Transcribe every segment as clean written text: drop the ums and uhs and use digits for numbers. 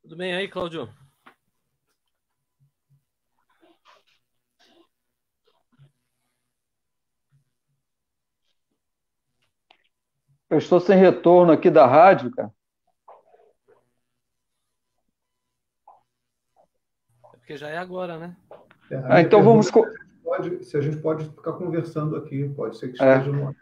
Tudo bem aí, Cláudio? Eu estou sem retorno aqui da rádio, cara. É porque já é agora, né? Então vamos... Se a gente pode ficar conversando aqui, pode ser que esteja no ar.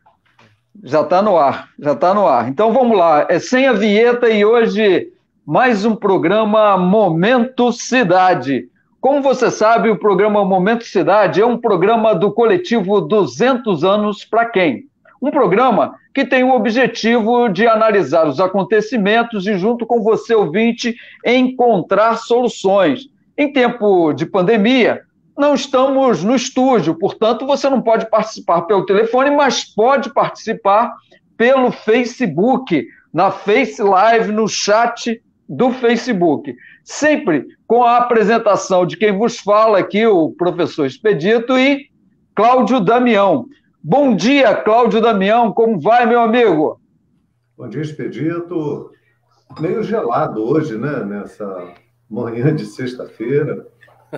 Já está no ar, já está no ar. Então vamos lá, é sem a vinheta e hoje mais um programa Momento Cidade. Como você sabe, o programa Momento Cidade é um programa do coletivo 200 anos para quem? Um programa que tem o objetivo de analisar os acontecimentos e, junto com você, ouvinte, encontrar soluções. Em tempo de pandemia, não estamos no estúdio, portanto, você não pode participar pelo telefone, mas pode participar pelo Facebook, na Face Live, no chat do Facebook. Sempre com a apresentação de quem vos fala aqui, o professor Expedito e Cláudio Damião. Bom dia, Cláudio Damião, como vai, meu amigo? Bom dia, Expedito. Meio gelado hoje, né? Nessa manhã de sexta-feira.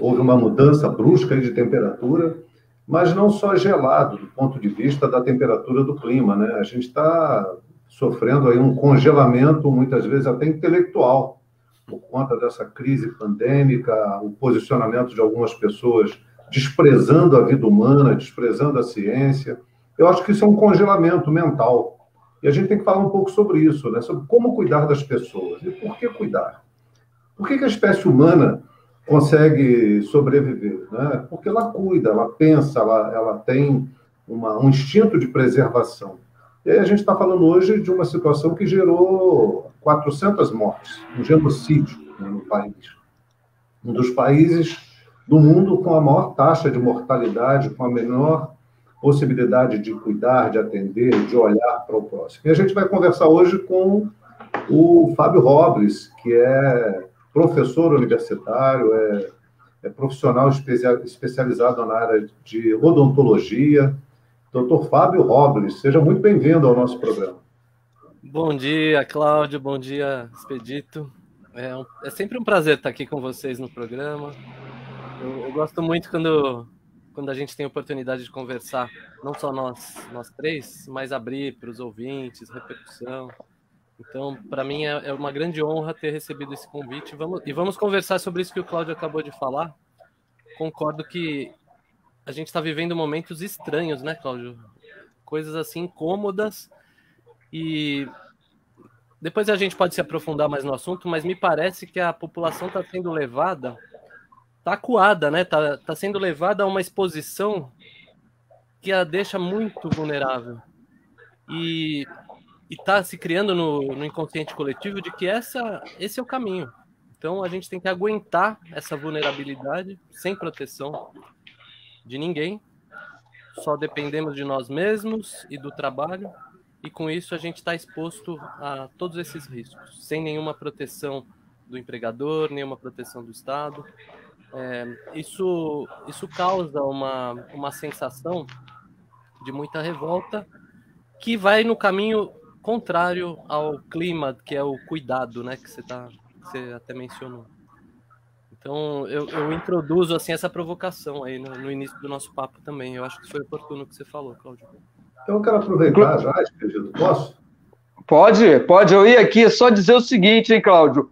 Houve uma mudança brusca de temperatura, mas não só gelado, do ponto de vista da temperatura do clima, né? A gente está sofrendo aí um congelamento, muitas vezes até intelectual, por conta dessa crise pandêmica, o posicionamento de algumas pessoas desprezando a vida humana, desprezando a ciência. Eu acho que isso é um congelamento mental. E a gente tem que falar um pouco sobre isso, né? Sobre como cuidar das pessoas. E por que cuidar? Por que a espécie humana consegue sobreviver, né? Porque ela cuida, ela pensa, ela tem um instinto de preservação. E aí a gente está falando hoje de uma situação que gerou 400 mortes, um genocídio, né, no país. Um dos países do mundo com a maior taxa de mortalidade, com a menor possibilidade de cuidar, de atender, de olhar para o próximo. E a gente vai conversar hoje com o Fábio Robles, que é professor universitário, é profissional especializado na área de odontologia. Doutor Fábio Robles, seja muito bem-vindo ao nosso programa. Bom dia, Cláudio, bom dia, Expedito. É sempre um prazer estar aqui com vocês no programa. Eu gosto muito quando a gente tem a oportunidade de conversar, não só nós três, mas abrir para os ouvintes, repercussão. Então, para mim, é uma grande honra ter recebido esse convite. Vamos conversar sobre isso que o Cláudio acabou de falar. Concordo que a gente está vivendo momentos estranhos, né, Cláudio? Coisas assim, incômodas. E depois a gente pode se aprofundar mais no assunto, mas me parece que a população está sendo levada, está acuada, né? Tá sendo levada a uma exposição que a deixa muito vulnerável. E está se criando no inconsciente coletivo de que esse é o caminho. Então a gente tem que aguentar essa vulnerabilidade sem proteção de ninguém. Só dependemos de nós mesmos e do trabalho. E com isso a gente está exposto a todos esses riscos, sem nenhuma proteção do empregador, nenhuma proteção do Estado. Isso causa uma sensação de muita revolta que vai no caminho contrário ao clima, que é o cuidado, né, que você até mencionou. Então, eu introduzo assim, essa provocação aí no início do nosso papo também. Eu acho que foi oportuno o que você falou, Cláudio. Então, eu quero aproveitar já, Expedito, posso? Pode. Eu ia aqui só dizer o seguinte, hein, Cláudio?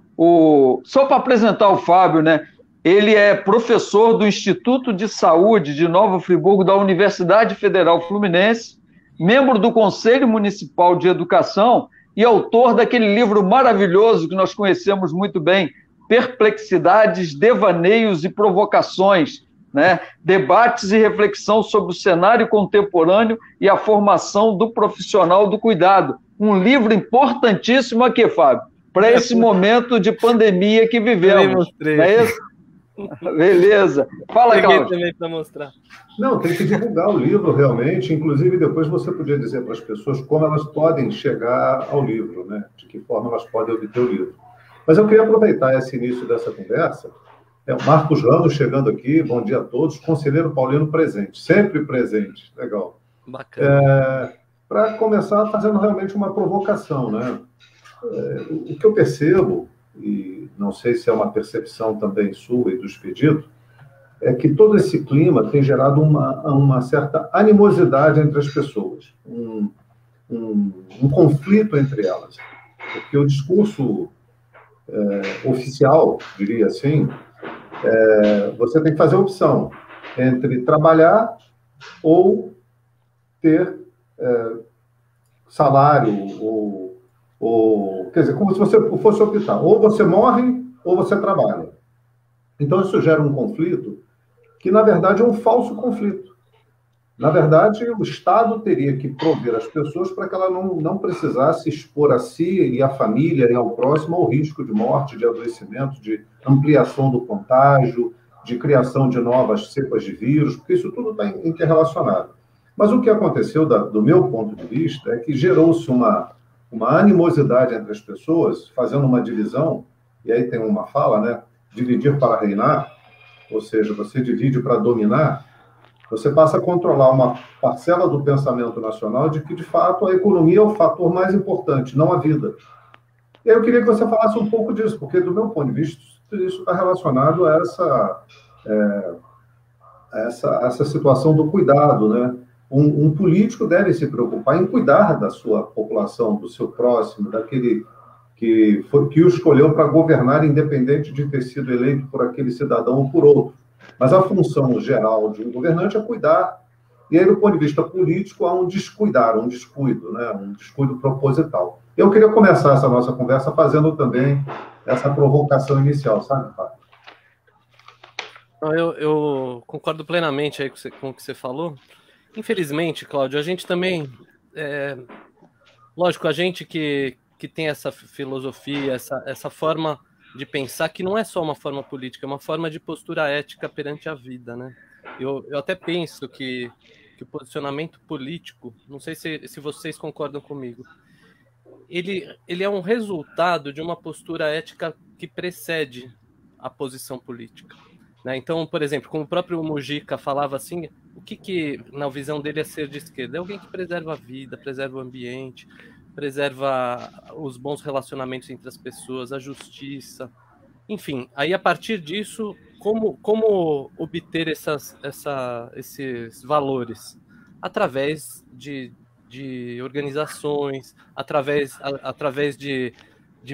Só para apresentar o Fábio, né? Ele é professor do Instituto de Saúde de Nova Friburgo, da Universidade Federal Fluminense, membro do Conselho Municipal de Educação e autor daquele livro maravilhoso que nós conhecemos muito bem, Perplexidades, Devaneios e Provocações, né? Debates e reflexão sobre o cenário contemporâneo e a formação do profissional do cuidado. Um livro importantíssimo aqui, Fábio, para esse momento de pandemia que vivemos. Não é isso? Beleza. Fala, Cláudio. Também para mostrar. Não, tem que divulgar o livro realmente. Inclusive, depois você podia dizer para as pessoas como elas podem chegar ao livro, né? De que forma elas podem obter o livro. Mas eu queria aproveitar esse início dessa conversa O Marcos Ramos chegando aqui, bom dia a todos. Conselheiro Paulino presente, sempre presente. Legal. Bacana. Para começar fazendo realmente uma provocação, né? O que eu percebo, e não sei se é uma percepção também sua e do Expedito, é que todo esse clima tem gerado uma certa animosidade entre as pessoas, um conflito entre elas. Porque o discurso oficial, diria assim, você tem que fazer a opção entre trabalhar ou ter salário, ou quer dizer, como se você fosse optar, ou você morre ou você trabalha. Então isso gera um conflito que, na verdade, é um falso conflito. Na verdade, o Estado teria que prover as pessoas para que ela não precisasse expor a si e à família e ao próximo ao risco de morte, de adoecimento, de ampliação do contágio, de criação de novas cepas de vírus, porque isso tudo está interrelacionado. Mas o que aconteceu, do meu ponto de vista, é que gerou-se uma animosidade entre as pessoas, fazendo uma divisão, e aí tem uma fala, né? Dividir para reinar, ou seja, você divide para dominar, você passa a controlar uma parcela do pensamento nacional de que, de fato, a economia é o fator mais importante, não a vida. E aí eu queria que você falasse um pouco disso, porque, do meu ponto de vista, isso está relacionado a essa situação do cuidado, né? Um político deve se preocupar em cuidar da sua população, do seu próximo, daquele que o escolheu para governar, independente de ter sido eleito por aquele cidadão ou por outro. Mas a função geral de um governante é cuidar. E aí, do ponto de vista político, há um descuidar, um descuido, né? Um descuido proposital. Eu queria começar essa nossa conversa fazendo também essa provocação inicial, sabe, Fábio? Eu concordo plenamente aí com o que você falou. Infelizmente, Cláudio, a gente também... lógico, a gente que tem essa filosofia, essa forma de pensar, que não é só uma forma política, é uma forma de postura ética perante a vida, né? Eu até penso que o posicionamento político, não sei se vocês concordam comigo, ele é um resultado de uma postura ética que precede a posição política, né? Então, por exemplo, como o próprio Mujica falava assim, o que na visão dele é ser de esquerda? É alguém que preserva a vida, preserva o ambiente, preserva os bons relacionamentos entre as pessoas, a justiça, enfim. Aí, a partir disso, como obter esses valores? Através de organizações, através de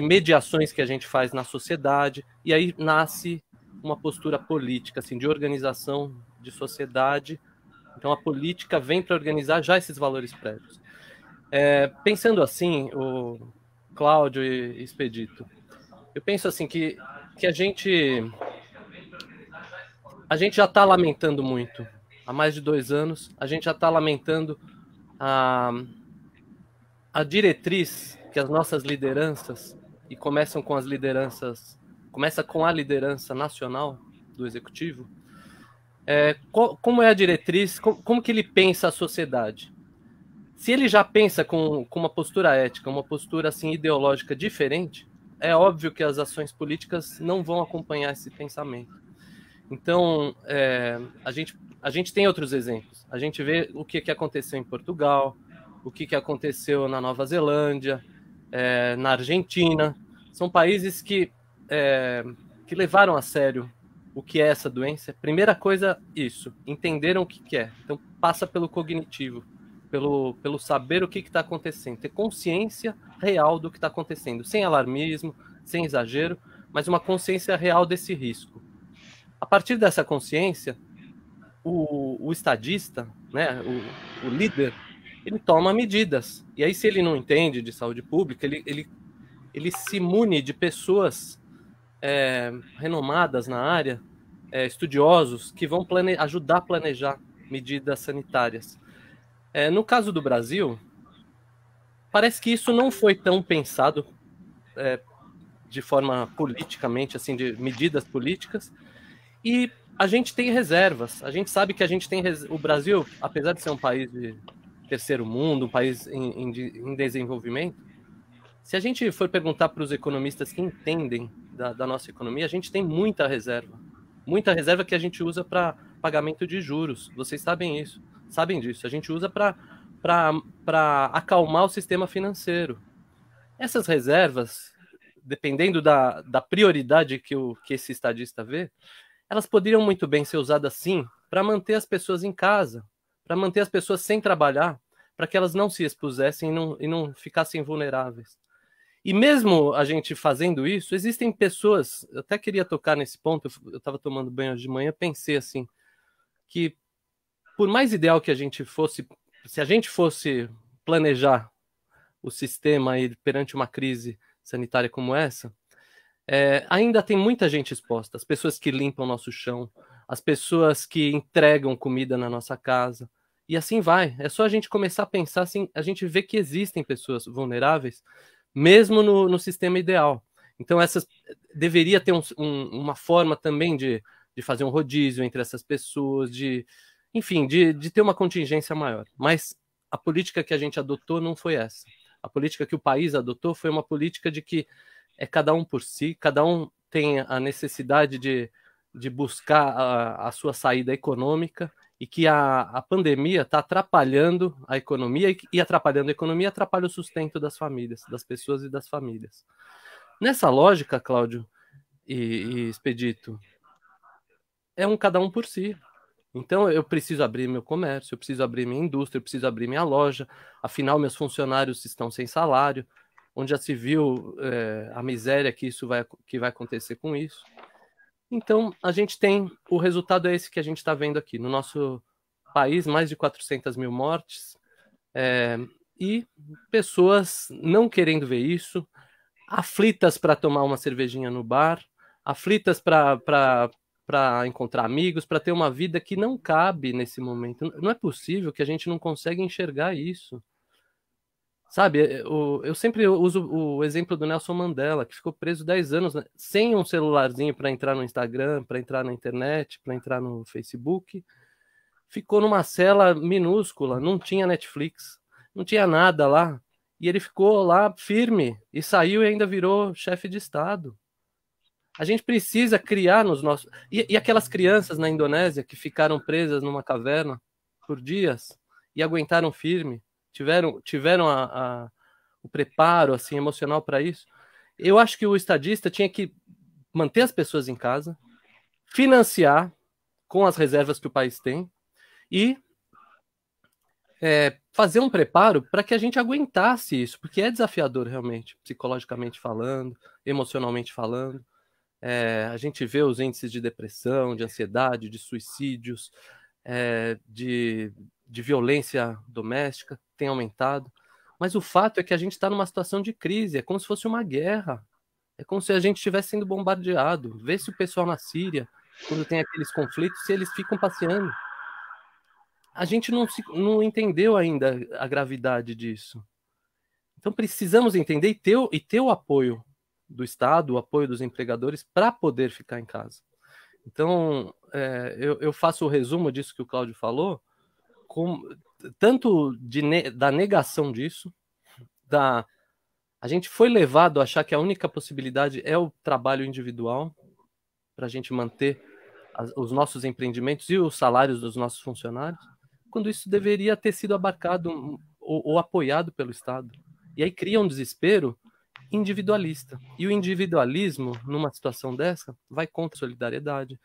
mediações que a gente faz na sociedade, e aí nasce uma postura política, assim, de organização de sociedade. Então, a política vem para organizar já esses valores prévios. Pensando assim, o Cláudio e Expedito, eu penso assim que a gente já está lamentando muito. Há mais de 2 anos, a gente já está lamentando a diretriz que as nossas lideranças, e começa com a liderança nacional do Executivo, como é a diretriz, como que ele pensa a sociedade? Se ele já pensa com uma postura ética, uma postura assim ideológica diferente, é óbvio que as ações políticas não vão acompanhar esse pensamento. Então, a gente tem outros exemplos. A gente vê o que aconteceu em Portugal, o que aconteceu na Nova Zelândia, na Argentina. São países que levaram a sério o que é essa doença. Primeira coisa, isso, entenderam o que é. Então, passa pelo cognitivo, pelo saber o que está acontecendo, ter consciência real do que está acontecendo, sem alarmismo, sem exagero, mas uma consciência real desse risco. A partir dessa consciência, o estadista, né, o líder, ele toma medidas. E aí, se ele não entende de saúde pública, ele se mune de pessoas renomadas na área, estudiosos, que vão ajudar a planejar medidas sanitárias. No caso do Brasil, parece que isso não foi tão pensado de forma politicamente, assim, de medidas políticas, e a gente tem reservas. A gente sabe que a gente tem o Brasil, apesar de ser um país de terceiro mundo, um país em desenvolvimento, se a gente for perguntar para os economistas que entendem da nossa economia, a gente tem muita reserva. muita reserva que a gente usa para pagamento de juros. Vocês sabem isso, sabem disso. A gente usa para acalmar o sistema financeiro. Essas reservas, dependendo da prioridade que esse estadista vê, elas poderiam muito bem ser usadas sim para manter as pessoas em casa, para manter as pessoas sem trabalhar, para que elas não se expusessem e não ficassem vulneráveis. E mesmo a gente fazendo isso, existem pessoas, eu até queria tocar nesse ponto, eu estava tomando banho hoje de manhã, pensei assim, que por mais ideal que a gente fosse, se a gente fosse planejar o sistema aí perante uma crise sanitária como essa, ainda tem muita gente exposta, as pessoas que limpam nosso chão, as pessoas que entregam comida na nossa casa, e assim vai. É só a gente começar a pensar assim, a gente vê que existem pessoas vulneráveis, mesmo no sistema ideal. Então, deveria ter uma forma também de fazer um rodízio entre essas pessoas, enfim, de ter uma contingência maior. Mas a política que a gente adotou não foi essa. A política que o país adotou foi uma política de que é cada um por si, cada um tem a necessidade de buscar a sua saída econômica, e que a pandemia está atrapalhando a economia, e atrapalhando a economia atrapalha o sustento das famílias, das pessoas e das famílias. Nessa lógica, Cláudio e Expedito, é um cada um por si. Então eu preciso abrir meu comércio, eu preciso abrir minha indústria, eu preciso abrir minha loja, afinal meus funcionários estão sem salário, onde já se viu a miséria que vai acontecer com isso. Então, a gente tem, o resultado é esse que a gente está vendo aqui. No nosso país, mais de 400 mil mortes, e pessoas não querendo ver isso, aflitas para tomar uma cervejinha no bar, aflitas para encontrar amigos, para ter uma vida que não cabe nesse momento. Não é possível que a gente não consiga enxergar isso. Sabe, eu sempre uso o exemplo do Nelson Mandela, que ficou preso 10 anos, né, sem um celularzinho para entrar no Instagram, para entrar na internet, para entrar no Facebook. Ficou numa cela minúscula, não tinha Netflix, não tinha nada lá. E ele ficou lá firme e saiu e ainda virou chefe de Estado. A gente precisa criar nos nossos... E aquelas crianças na Indonésia que ficaram presas numa caverna por dias e aguentaram firme, tiveram o preparo assim, emocional para isso. Eu acho que o estadista tinha que manter as pessoas em casa, financiar com as reservas que o país tem e fazer um preparo para que a gente aguentasse isso, porque é desafiador realmente, psicologicamente falando, emocionalmente falando. A gente vê os índices de depressão, de ansiedade, de suicídios, de violência doméstica tem aumentado. Mas o fato é que a gente está numa situação de crise, é como se fosse uma guerra. É como se a gente estivesse sendo bombardeado. Vê se o pessoal na Síria, quando tem aqueles conflitos, se eles ficam passeando. A gente não entendeu ainda a gravidade disso. Então precisamos entender e ter o apoio do Estado, o apoio dos empregadores para poder ficar em casa. Então, eu faço o resumo disso que o Cláudio falou, tanto da negação disso, a gente foi levado a achar que a única possibilidade é o trabalho individual para a gente manter os nossos empreendimentos e os salários dos nossos funcionários, quando isso deveria ter sido abarcado ou apoiado pelo Estado. E aí cria um desespero individualista. E o individualismo, numa situação dessa, vai contra a solidariedade,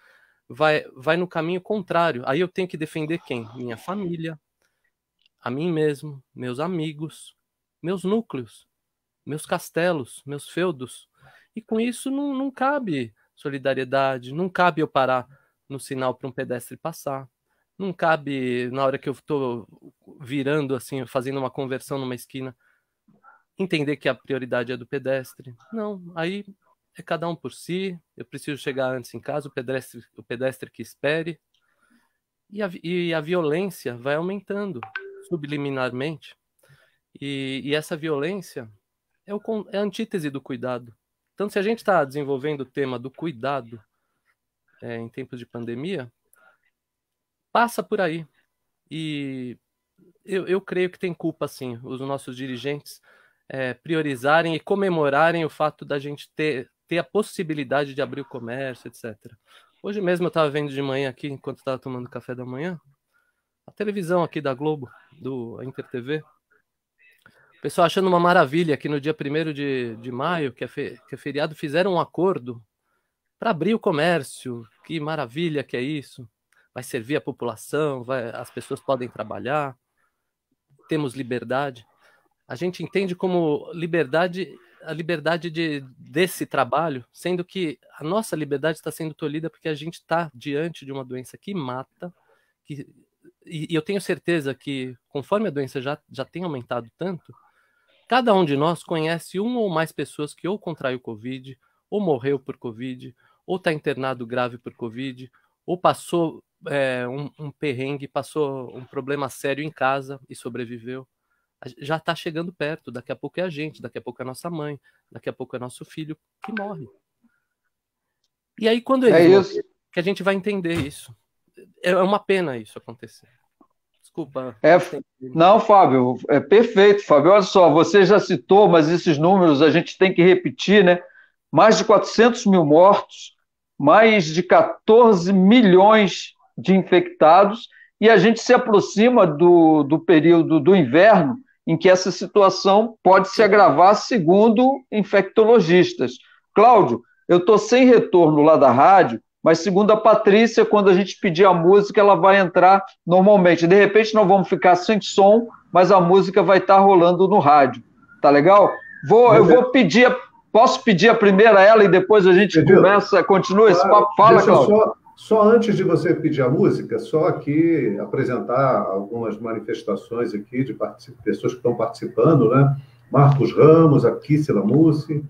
vai no caminho contrário. Aí eu tenho que defender quem? Minha família, a mim mesmo, meus amigos, meus núcleos, meus castelos, meus feudos. E com isso não cabe solidariedade, não cabe eu parar no sinal para um pedestre passar, não cabe na hora que eu estou virando, assim, fazendo uma conversão numa esquina, entender que a prioridade é do pedestre. Não, aí é cada um por si, eu preciso chegar antes em casa, o pedestre que espere, e a violência vai aumentando subliminarmente, e essa violência é a antítese do cuidado. Então, se a gente está desenvolvendo o tema do cuidado em tempos de pandemia, passa por aí. E eu creio que tem culpa, sim, os nossos dirigentes priorizarem e comemorarem o fato da gente ter a possibilidade de abrir o comércio, etc. Hoje mesmo eu estava vendo de manhã aqui, enquanto estava tomando café da manhã, a televisão aqui da Globo, do Inter TV. O pessoal achando uma maravilha que no dia 1º de maio, que é feriado, fizeram um acordo para abrir o comércio. Que maravilha que é isso. Vai servir a população, as pessoas podem trabalhar, temos liberdade. A gente entende como liberdade a liberdade desse trabalho, sendo que a nossa liberdade está sendo tolhida porque a gente está diante de uma doença que mata, e eu tenho certeza que, conforme a doença já tem aumentado tanto, cada um de nós conhece uma ou mais pessoas que ou contraiu Covid, ou morreu por Covid, ou está internado grave por Covid, ou passou um perrengue, passou um problema sério em casa e sobreviveu. Já está chegando perto, daqui a pouco é a gente, daqui a pouco é a nossa mãe, daqui a pouco é nosso filho que morre. E aí, quando eles morrem, que a gente vai entender isso. É uma pena isso acontecer. Desculpa. Não, Fábio, é perfeito, Fábio. Olha só, você já citou, mas esses números a gente tem que repetir, né? Mais de 400 mil mortos, mais de 14 milhões de infectados, e a gente se aproxima do período do inverno, em que essa situação pode se agravar, segundo infectologistas. Cláudio, eu estou sem retorno lá da rádio, mas segundo a Patrícia, quando a gente pedir a música, ela vai entrar normalmente. De repente, nós vamos ficar sem som, mas a música vai estar rolando no rádio. Tá legal? Eu vou pedir, posso pedir a primeira a ela e depois a gente continua esse papo? Fala, Cláudio. Só antes de você pedir a música, só aqui apresentar algumas manifestações aqui de pessoas que estão participando, né? Marcos Ramos, a Kissela Mussi,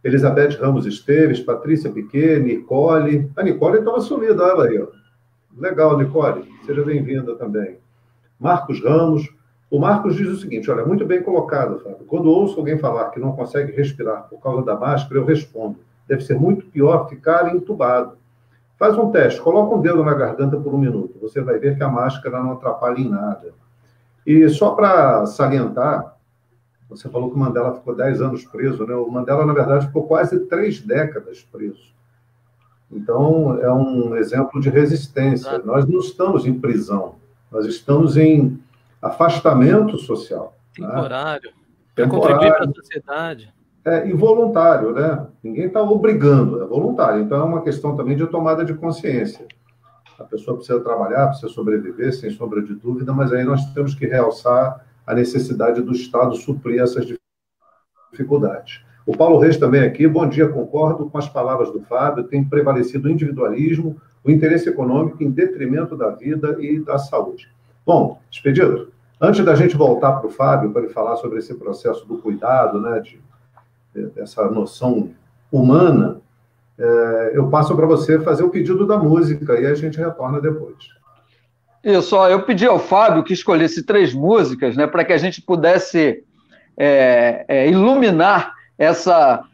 Elizabeth Ramos Esteves, Patrícia Piquet, Nicole. A Nicole estava sumida, olha aí. Ó. Legal, Nicole. Seja bem-vinda também. Marcos Ramos. O Marcos diz o seguinte, olha, muito bem colocado, Fábio. Quando ouço alguém falar que não consegue respirar por causa da máscara, eu respondo. Deve ser muito pior ficar entubado. Faz um teste, coloca um dedo na garganta por 1 minuto. Você vai ver que a máscara não atrapalha em nada. E só para salientar, você falou que o Mandela ficou 10 anos preso, né? O Mandela, na verdade, ficou quase 3 décadas preso. Então, é um exemplo de resistência. Nós não estamos em prisão, nós estamos em afastamento social. Temporário. Para contribuir para a sociedade. Involuntário, né? Ninguém está obrigando, é voluntário. Então, é uma questão também de tomada de consciência. A pessoa precisa trabalhar, precisa sobreviver, sem sombra de dúvida, mas aí nós temos que realçar a necessidade do Estado suprir essas dificuldades. O Paulo Reis também aqui, bom dia, concordo com as palavras do Fábio, tem prevalecido o individualismo, o interesse econômico em detrimento da vida e da saúde. Bom, Expedito, antes da gente voltar para o Fábio, para ele falar sobre esse processo do cuidado, né, dessa noção humana, eu passo para você fazer o pedido da música e a gente retorna depois. Isso, eu pedi ao Fábio que escolhesse 3 músicas, né, para que a gente pudesse iluminar essa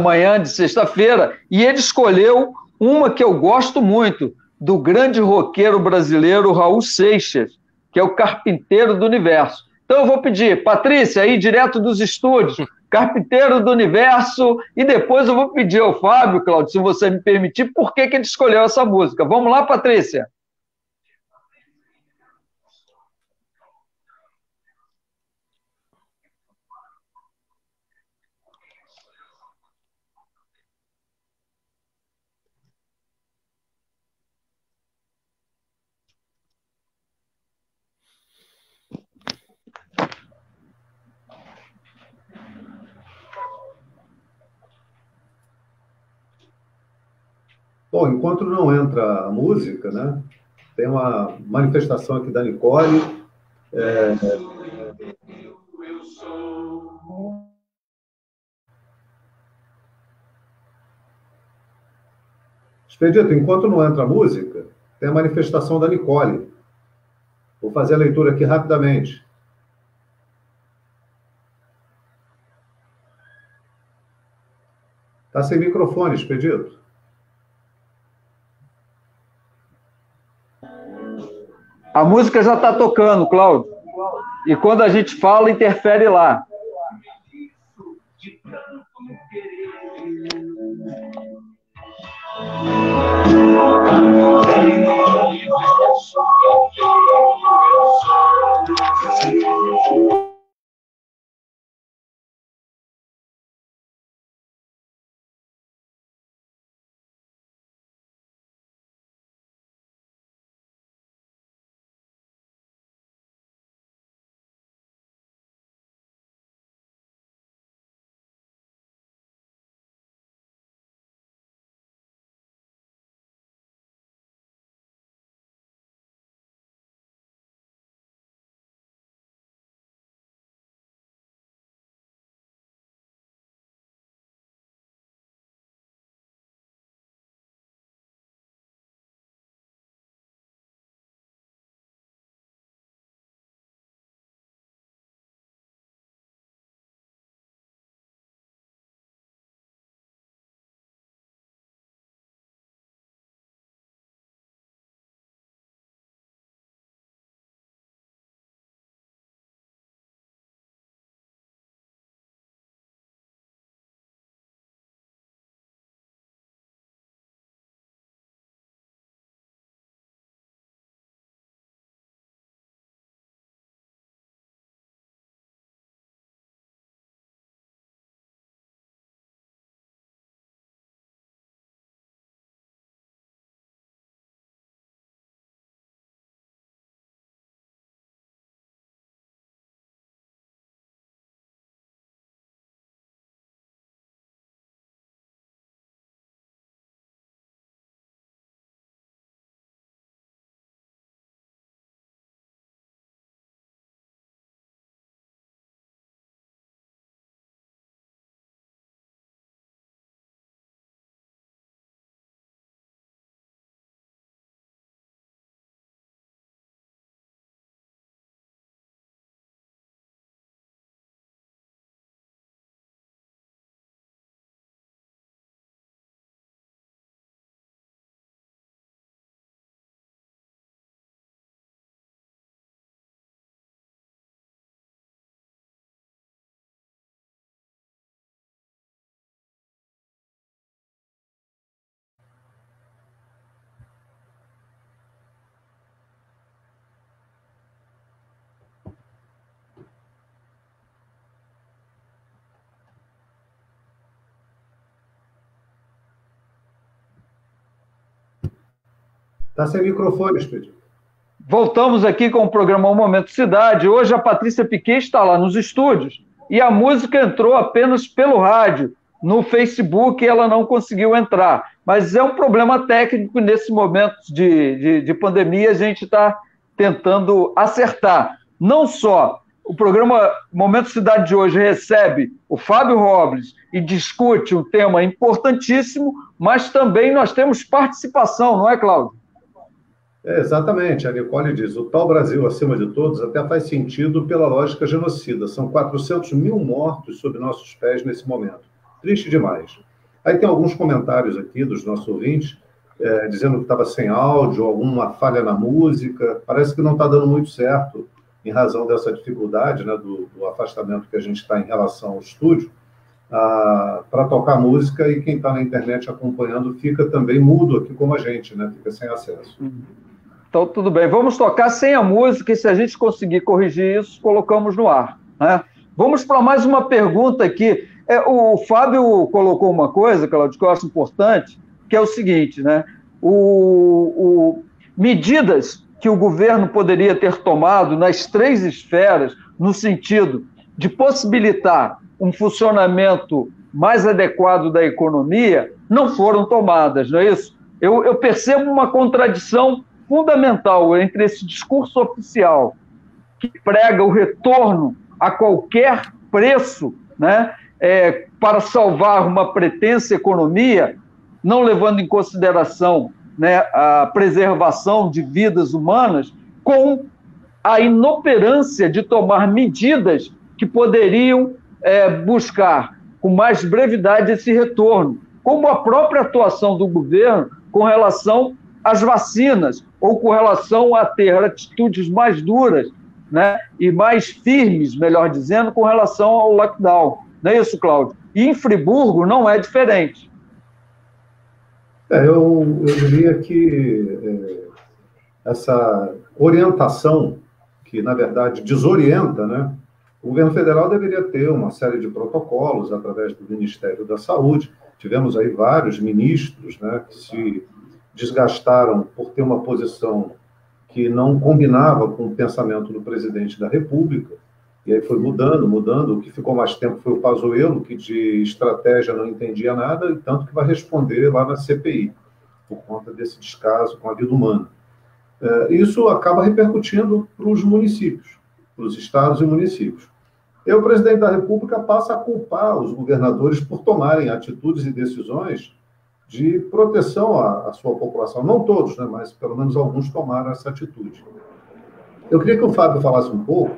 manhã de sexta-feira, e ele escolheu uma que eu gosto muito, do grande roqueiro brasileiro Raul Seixas, que é o Carpinteiro do Universo. Então eu vou pedir, Patrícia, aí direto dos estúdios, Carpinteiro do Universo, e depois eu vou pedir ao Fábio, Cláudio, se você me permitir, por que ele escolheu essa música. Vamos lá, Patrícia? Bom, enquanto não entra a música, né, tem uma manifestação aqui da Nicole. Expedito, enquanto não entra a música, tem a manifestação da Nicole. Vou fazer a leitura aqui rapidamente. Está sem microfone, Expedito. A música já está tocando, Cláudio. E quando a gente fala, interfere lá. Está sem microfone, Expedito. Voltamos aqui com o programa O Momento Cidade. Hoje a Patrícia Piquet está lá nos estúdios e a música entrou apenas pelo rádio. No Facebook ela não conseguiu entrar. Mas é um problema técnico nesse momento de pandemia, a gente está tentando acertar. Não só o programa Momento Cidade de hoje recebe o Fábio Robles e discute um tema importantíssimo, mas também nós temos participação, não é, Cláudio? Exatamente, a Nicole diz, o tal Brasil acima de todos até faz sentido pela lógica genocida. São 400 mil mortos sob nossos pés nesse momento. Triste demais. Aí tem alguns comentários aqui dos nossos ouvintes, dizendo que estava sem áudio, alguma falha na música. Parece que não está dando muito certo, em razão dessa dificuldade, né, do afastamento que a gente está em relação ao estúdio, para tocar música, e quem está na internet acompanhando fica também mudo aqui como a gente, né? Fica sem acesso. Então, tudo bem. Vamos tocar sem a música e se a gente conseguir corrigir isso, colocamos no ar, né? Vamos para mais uma pergunta aqui. O Fábio colocou uma coisa, Cláudio, que eu acho importante, que é o seguinte, né? Medidas que o governo poderia ter tomado nas 3 esferas, no sentido de possibilitar um funcionamento mais adequado da economia, não foram tomadas, não é isso? Eu percebo uma contradição fundamental entre esse discurso oficial, que prega o retorno a qualquer preço, né, para salvar uma pretensa economia, não levando em consideração, né, a preservação de vidas humanas, com a inoperância de tomar medidas que poderiam buscar com mais brevidade esse retorno, como a própria atuação do governo com relação às vacinas, ou com relação a ter atitudes mais duras, né, e mais firmes, melhor dizendo, com relação ao lockdown. Não é isso, Cláudio? E em Friburgo não é diferente. Eu diria que essa orientação, que na verdade desorienta, né? O governo federal deveria ter uma série de protocolos através do Ministério da Saúde. Tivemos aí vários ministros, né, que se desgastaram por ter uma posição que não combinava com o pensamento do presidente da República, e aí foi mudando. O que ficou mais tempo foi o Pazuello, que de estratégia não entendia nada, e tanto que vai responder lá na CPI, por conta desse descaso com a vida humana. Isso acaba repercutindo para os municípios, para os estados e municípios. E o presidente da República passa a culpar os governadores por tomarem atitudes e decisões de proteção à sua população. Não todos, né, mas pelo menos alguns tomaram essa atitude. Eu queria que o Fábio falasse um pouco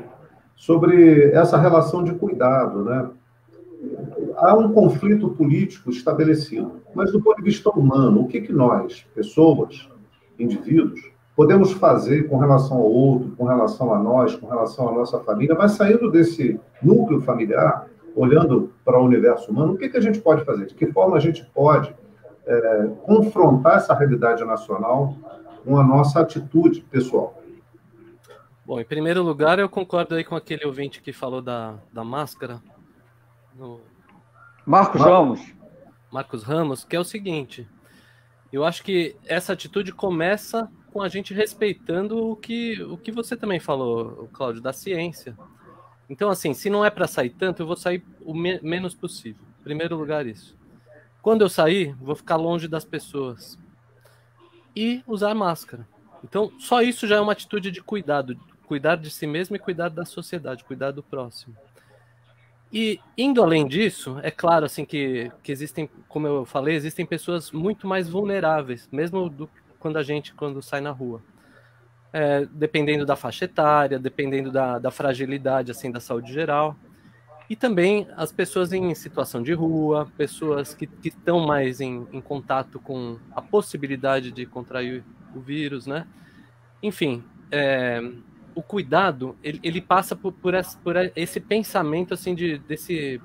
sobre essa relação de cuidado, né? Há um conflito político estabelecido, mas do ponto de vista humano, o que nós, pessoas, indivíduos, podemos fazer com relação ao outro, com relação a nós, com relação à nossa família, vai saindo desse núcleo familiar, olhando para o universo humano, o que a gente pode fazer? De que forma a gente pode confrontar essa realidade nacional com a nossa atitude pessoal? Bom, em primeiro lugar, eu concordo aí com aquele ouvinte que falou da máscara, Marcos Ramos, que é o seguinte: eu acho que essa atitude começa com a gente respeitando o que você também falou, Cláudio, da ciência. Então, assim, se não é para sair tanto, eu vou sair o menos possível. Em primeiro lugar, isso. Quando eu sair, vou ficar longe das pessoas. E usar máscara. Então, só isso já é uma atitude de cuidado. Cuidar de si mesmo e cuidar da sociedade, cuidar do próximo. E, indo além disso, é claro assim, que existem, como eu falei, existem pessoas muito mais vulneráveis, mesmo quando sai na rua. Dependendo da faixa etária, dependendo da fragilidade assim, da saúde geral. E também as pessoas em situação de rua, pessoas que estão mais em contato com a possibilidade de contrair o vírus, né? Enfim, o cuidado, ele passa por esse pensamento assim, desse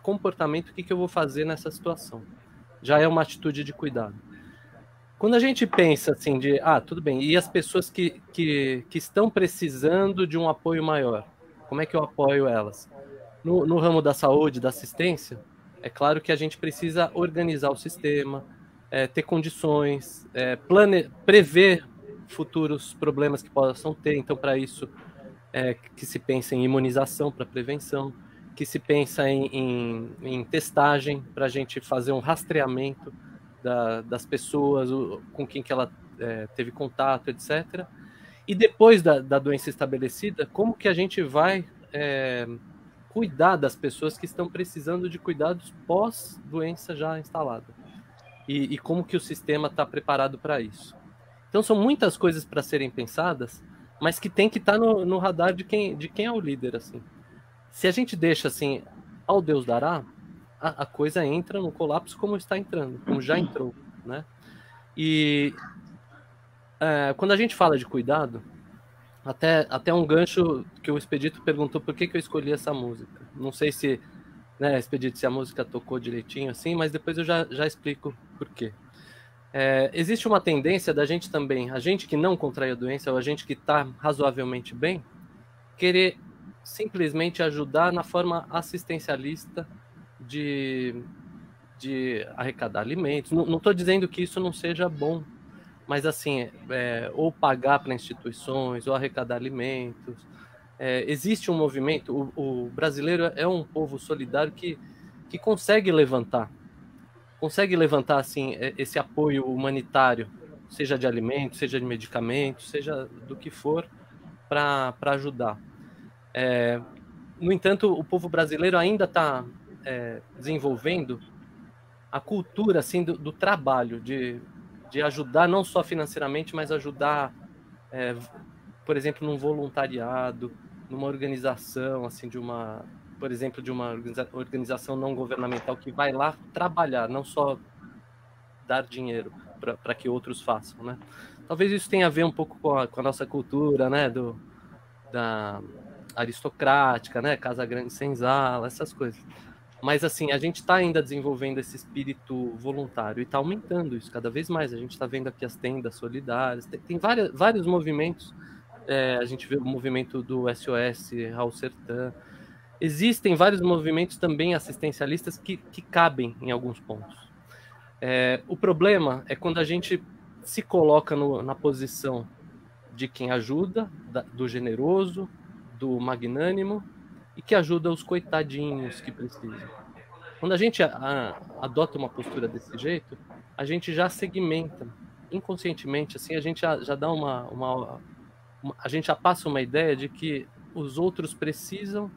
comportamento, o que eu vou fazer nessa situação. Já é uma atitude de cuidado. Quando a gente pensa assim tudo bem, e as pessoas que estão precisando de um apoio maior, como é que eu apoio elas? No ramo da saúde, da assistência, é claro que a gente precisa organizar o sistema, ter condições, prever futuros problemas que possam ter. Então, para isso, que se pensa em imunização para prevenção, que se pensa em testagem para a gente fazer um rastreamento das pessoas, com quem que ela teve contato, etc. E depois da doença estabelecida, como que a gente vai cuidar das pessoas que estão precisando de cuidados pós-doença já instalada. E como que o sistema está preparado para isso. Então são muitas coisas para serem pensadas, mas que tem que estar no radar de quem é o líder. Assim. Se a gente deixa assim, ao Deus dará, a coisa entra no colapso como está entrando, como já entrou. Né? E quando a gente fala de cuidado, até um gancho que o Expedito perguntou por que eu escolhi essa música. Não sei se, né, Expedito, se a música tocou direitinho assim, mas depois eu já explico por quê. Existe uma tendência da gente também, a gente que não contrai a doença, ou a gente que está razoavelmente bem, querer simplesmente ajudar na forma assistencialista de arrecadar alimentos. Não estou dizendo que isso não seja bom, mas assim, ou pagar para instituições, ou arrecadar alimentos. Existe um movimento, o brasileiro é um povo solidário que consegue levantar assim, esse apoio humanitário, seja de alimentos, seja de medicamentos, seja do que for, para ajudar. No entanto, o povo brasileiro ainda está desenvolvendo a cultura assim, do trabalho, de ajudar não só financeiramente, mas ajudar, por exemplo, num voluntariado, numa organização, assim, por exemplo, de uma organização não governamental que vai lá trabalhar, não só dar dinheiro para que outros façam, né? Talvez isso tenha a ver um pouco com a nossa cultura, né, da aristocrática, né, casa grande senzala, essas coisas. Mas, assim, a gente está ainda desenvolvendo esse espírito voluntário e está aumentando isso cada vez mais. A gente está vendo aqui as tendas solidárias, tem vários movimentos. A gente vê o movimento do SOS, Raul Sertã. Existem vários movimentos também assistencialistas que cabem em alguns pontos. O problema é quando a gente se coloca na posição de quem ajuda, do generoso, do magnânimo, e que ajuda os coitadinhos que precisam. Quando a gente adota uma postura desse jeito, a gente já segmenta inconscientemente, assim, a gente já dá a gente já passa uma ideia de que os outros precisam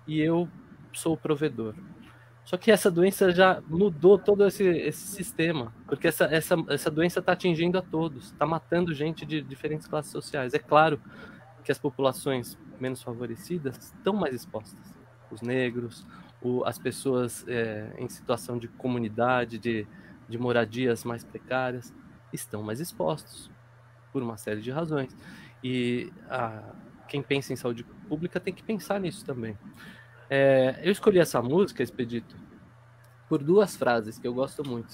e eu sou o provedor. Só que essa doença já mudou todo esse sistema, porque essa doença está atingindo a todos, está matando gente de diferentes classes sociais. É claro que as populações menos favorecidas estão mais expostas. Os negros, as pessoas em situação de comunidade, de moradias mais precárias, estão mais expostos por uma série de razões. E quem pensa em saúde pública tem que pensar nisso também. Eu escolhi essa música, Expedito, por duas frases que eu gosto muito.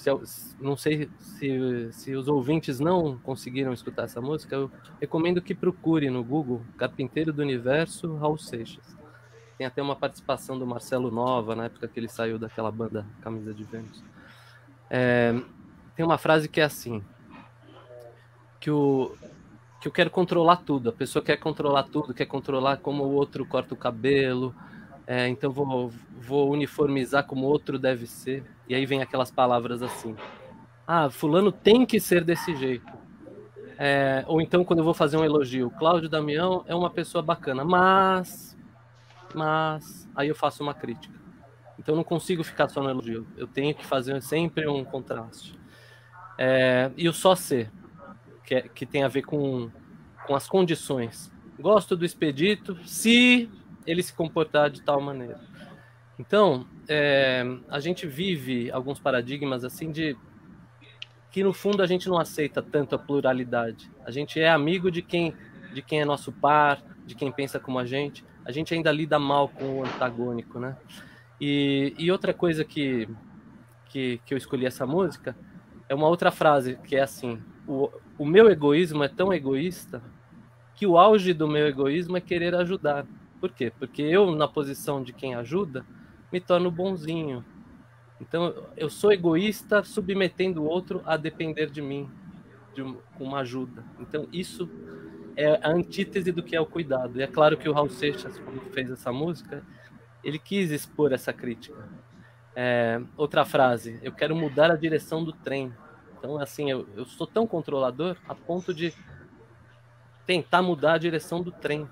Não sei se os ouvintes não conseguiram escutar essa música, eu recomendo que procure no Google Carpinteiro do Universo, Raul Seixas. Tem até uma participação do Marcelo Nova, na época que ele saiu daquela banda Camisa de Vênus. Tem uma frase que é assim, que eu quero controlar tudo. A pessoa quer controlar tudo, quer controlar como o outro corta o cabelo, então vou uniformizar como o outro deve ser. E aí vem aquelas palavras assim, fulano tem que ser desse jeito. Ou então quando eu vou fazer um elogio, Cláudio Damião é uma pessoa bacana, mas aí eu faço uma crítica. Então eu não consigo ficar só no elogio, eu tenho que fazer sempre um contraste. E o só ser, que tem a ver com as condições. Gosto do Expedito se ele se comportar de tal maneira. Então, a gente vive alguns paradigmas assim que no fundo a gente não aceita tanto a pluralidade. A gente é amigo de quem é nosso par, de quem pensa como a gente ainda lida mal com o antagônico, né? E outra coisa que eu escolhi essa música é uma outra frase, que é assim, o meu egoísmo é tão egoísta que o auge do meu egoísmo é querer ajudar. Por quê? Porque eu, na posição de quem ajuda, me torno bonzinho. Então, eu sou egoísta submetendo o outro a depender de mim, com uma ajuda. Então, isso é a antítese do que é o cuidado. E é claro que o Raul Seixas, quando fez essa música, ele quis expor essa crítica. Outra frase, eu quero mudar a direção do trem. Então, assim, eu sou tão controlador a ponto de tentar mudar a direção do trem,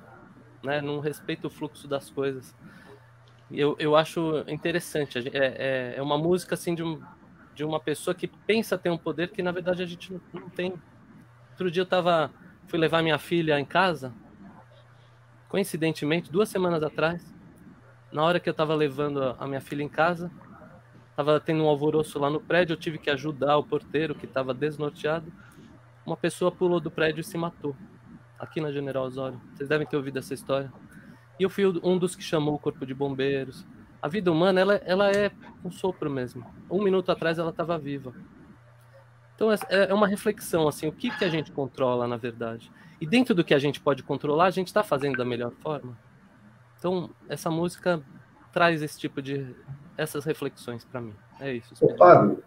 né? Não respeito o fluxo das coisas. Eu acho interessante. É uma música assim de uma pessoa que pensa ter um poder que na verdade a gente não tem. Outro dia fui levar minha filha em casa, coincidentemente, 2 semanas atrás, na hora que eu estava levando a minha filha em casa, estava tendo um alvoroço lá no prédio, eu tive que ajudar o porteiro que estava desnorteado. Uma pessoa pulou do prédio e se matou, aqui na General Osório. Vocês devem ter ouvido essa história. E eu fui um dos que chamou o corpo de bombeiros. A vida humana, ela é um sopro mesmo. 1 minuto atrás ela estava viva. Então é uma reflexão, assim, o que a gente controla, na verdade. E dentro do que a gente pode controlar, a gente está fazendo da melhor forma. Então, essa música traz essas reflexões para mim. É isso. Fábio,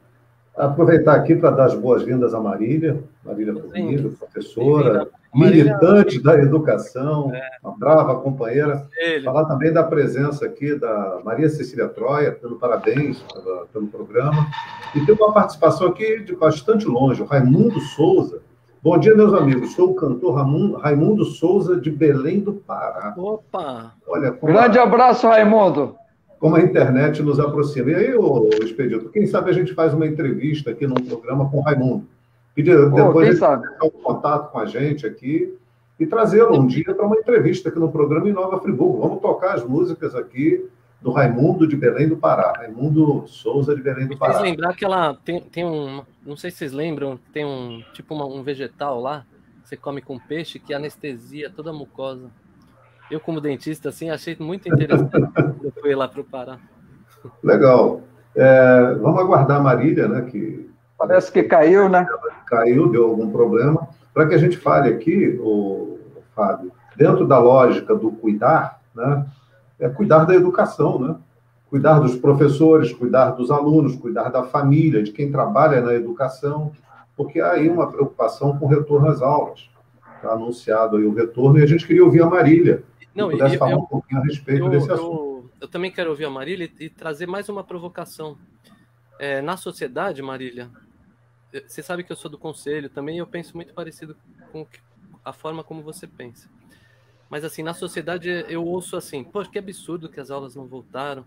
aproveitar aqui para dar as boas-vindas a Marília Formiga, professora, militante da educação, uma brava companheira. Falar também da presença aqui da Maria Cecília Troia, dando parabéns pelo programa. E tem uma participação aqui de bastante longe, o Raimundo Souza. Bom dia, meus amigos. Sou o cantor Raimundo Souza, de Belém do Pará. Opa! Olha, grande abraço, Raimundo. Como a internet nos aproxima. E aí, Expedito, quem sabe a gente faz uma entrevista aqui num programa com o Raimundo. E depois ele fazer um contato com a gente aqui e trazê-lo um dia para uma entrevista aqui no programa em Nova Friburgo. Vamos tocar as músicas aqui do Raimundo de Belém do Pará. Raimundo Souza de Belém do Pará. Vocês lembrar que ela tem não sei se vocês lembram, tem um vegetal lá, que você come com peixe, que anestesia toda a mucosa. Eu, como dentista, assim, achei muito interessante. Eu fui lá para o Pará. Legal. Vamos aguardar a Marília, né, que Parece que caiu, né? caiu, deu algum problema, para que a gente fale aqui, Fábio, dentro da lógica do cuidar, né, cuidar da educação, né? Cuidar dos professores, cuidar dos alunos, cuidar da família, de quem trabalha na educação, porque há aí uma preocupação com o retorno às aulas. Está anunciado aí o retorno, e a gente queria ouvir a Marília, que pudesse falar um pouquinho a respeito desse assunto. Eu também quero ouvir a Marília e trazer mais uma provocação. Na sociedade, Marília, você sabe que eu sou do conselho também, eu penso muito parecido com a forma como você pensa. Mas, assim, na sociedade eu ouço assim, poxa, que absurdo que as aulas não voltaram,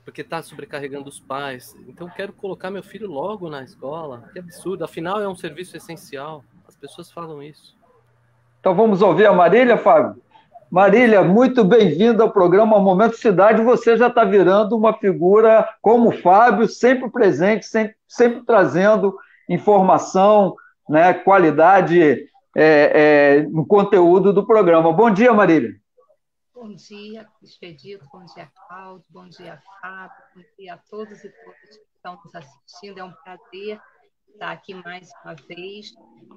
porque está sobrecarregando os pais. Então, quero colocar meu filho logo na escola. Que absurdo, afinal é um serviço essencial. As pessoas falam isso. Então vamos ouvir a Marília, Fábio? Marília, muito bem-vinda ao programa Momento Cidade. Você já está virando uma figura como o Fábio, sempre presente, sempre trazendo informação, né, qualidade no conteúdo do programa. Bom dia, Marília. Bom dia, Expedito, bom dia, Cláudio, bom dia, Fábio, bom dia a todos e todas que estão nos assistindo. É um prazer estar aqui mais uma vez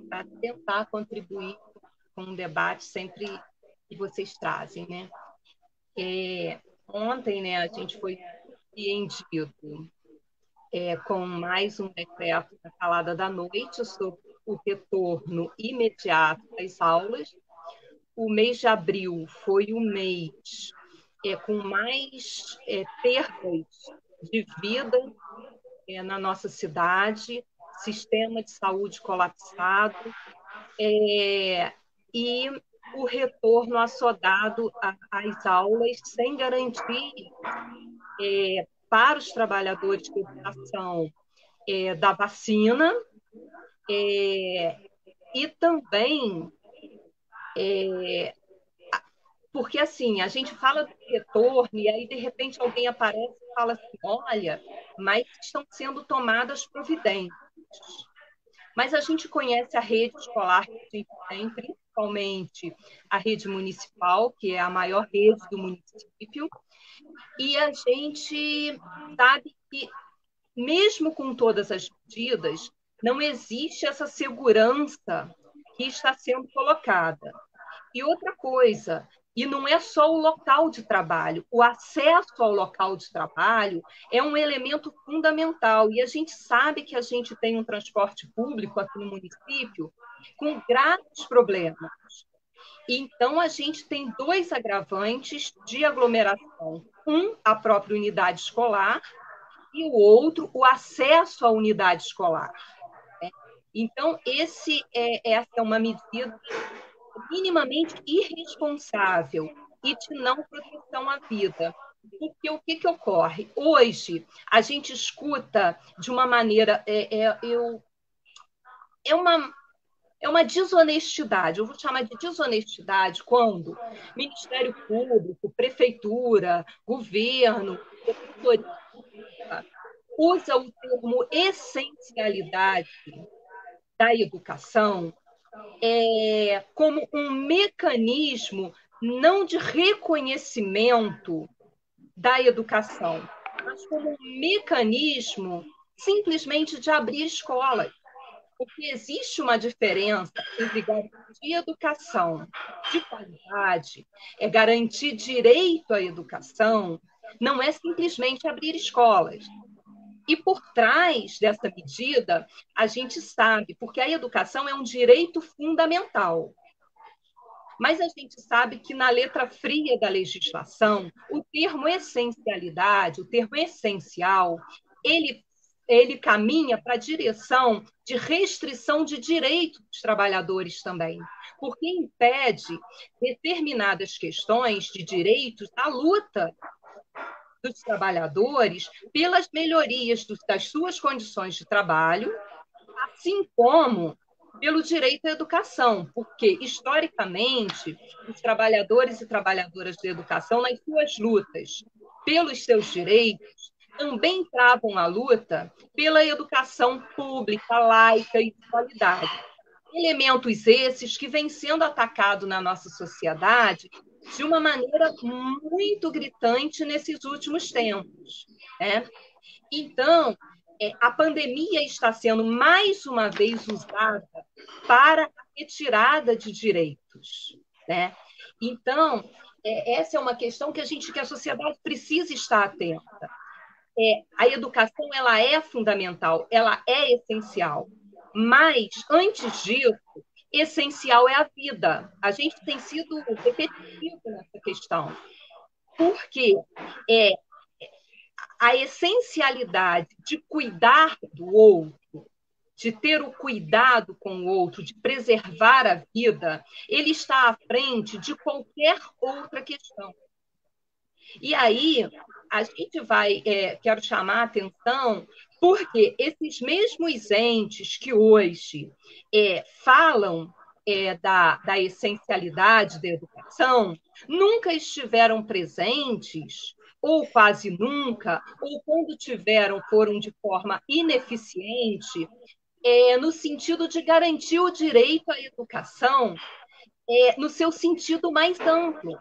para tentar contribuir com um debate sempre que vocês trazem, né? Ontem, né, a gente foi surpreendido com mais um decreto da calada da noite sobre o retorno imediato às aulas. O mês de abril foi um mês com mais perdas de vida na nossa cidade, sistema de saúde colapsado, e o retorno assodado às aulas sem garantir para os trabalhadores de educação da vacina e também porque, assim, a gente fala do retorno e aí, de repente, alguém aparece e fala assim, olha, mas estão sendo tomadas providências. Mas a gente conhece a rede escolar que a gente tem, principalmente a rede municipal, que é a maior rede do município, e a gente sabe que, mesmo com todas as medidas, não existe essa segurança que está sendo colocada. E outra coisa, e não é só o local de trabalho, o acesso ao local de trabalho é um elemento fundamental. E a gente sabe que a gente tem um transporte público aqui no município com graves problemas. Então, a gente tem dois agravantes de aglomeração. A própria unidade escolar, e o outro, o acesso à unidade escolar. Então, essa é uma medida minimamente irresponsável e de não proteção à vida. Porque o que ocorre? Hoje, a gente escuta de uma maneira... É uma desonestidade, eu vou chamar de desonestidade, quando Ministério Público, Prefeitura, Governo, usa o termo essencialidade da educação como um mecanismo não de reconhecimento da educação, mas como um mecanismo simplesmente de abrir escolas. Porque existe uma diferença entre garantir educação de qualidade, garantir direito à educação, não é simplesmente abrir escolas. E por trás dessa medida, a gente sabe, porque a educação é um direito fundamental. Mas a gente sabe que na letra fria da legislação, o termo essencialidade, o termo essencial, ele caminha para a direção de restrição de direitos dos trabalhadores também, porque impede determinadas questões de direitos à luta dos trabalhadores pelas melhorias das suas condições de trabalho, assim como pelo direito à educação, porque, historicamente, os trabalhadores e trabalhadoras da educação, nas suas lutas pelos seus direitos, também travam a luta pela educação pública, laica e de qualidade. Elementos esses que vêm sendo atacados na nossa sociedade de uma maneira muito gritante nesses últimos tempos. né? Então, a pandemia está sendo, mais uma vez, usada para a retirada de direitos, né? Então, essa é uma questão que a sociedade precisa estar atenta. A educação, ela é fundamental, ela é essencial, mas, antes disso, essencial é a vida. A gente tem sido repetitivo nessa questão, porque a essencialidade de cuidar do outro, de ter o cuidado com o outro, de preservar a vida, ele está à frente de qualquer outra questão. E aí, a gente quero chamar a atenção, porque esses mesmos entes que hoje falam da essencialidade da educação, nunca estiveram presentes, ou quase nunca, ou quando tiveram, foram de forma ineficiente, no sentido de garantir o direito à educação no seu sentido mais amplo.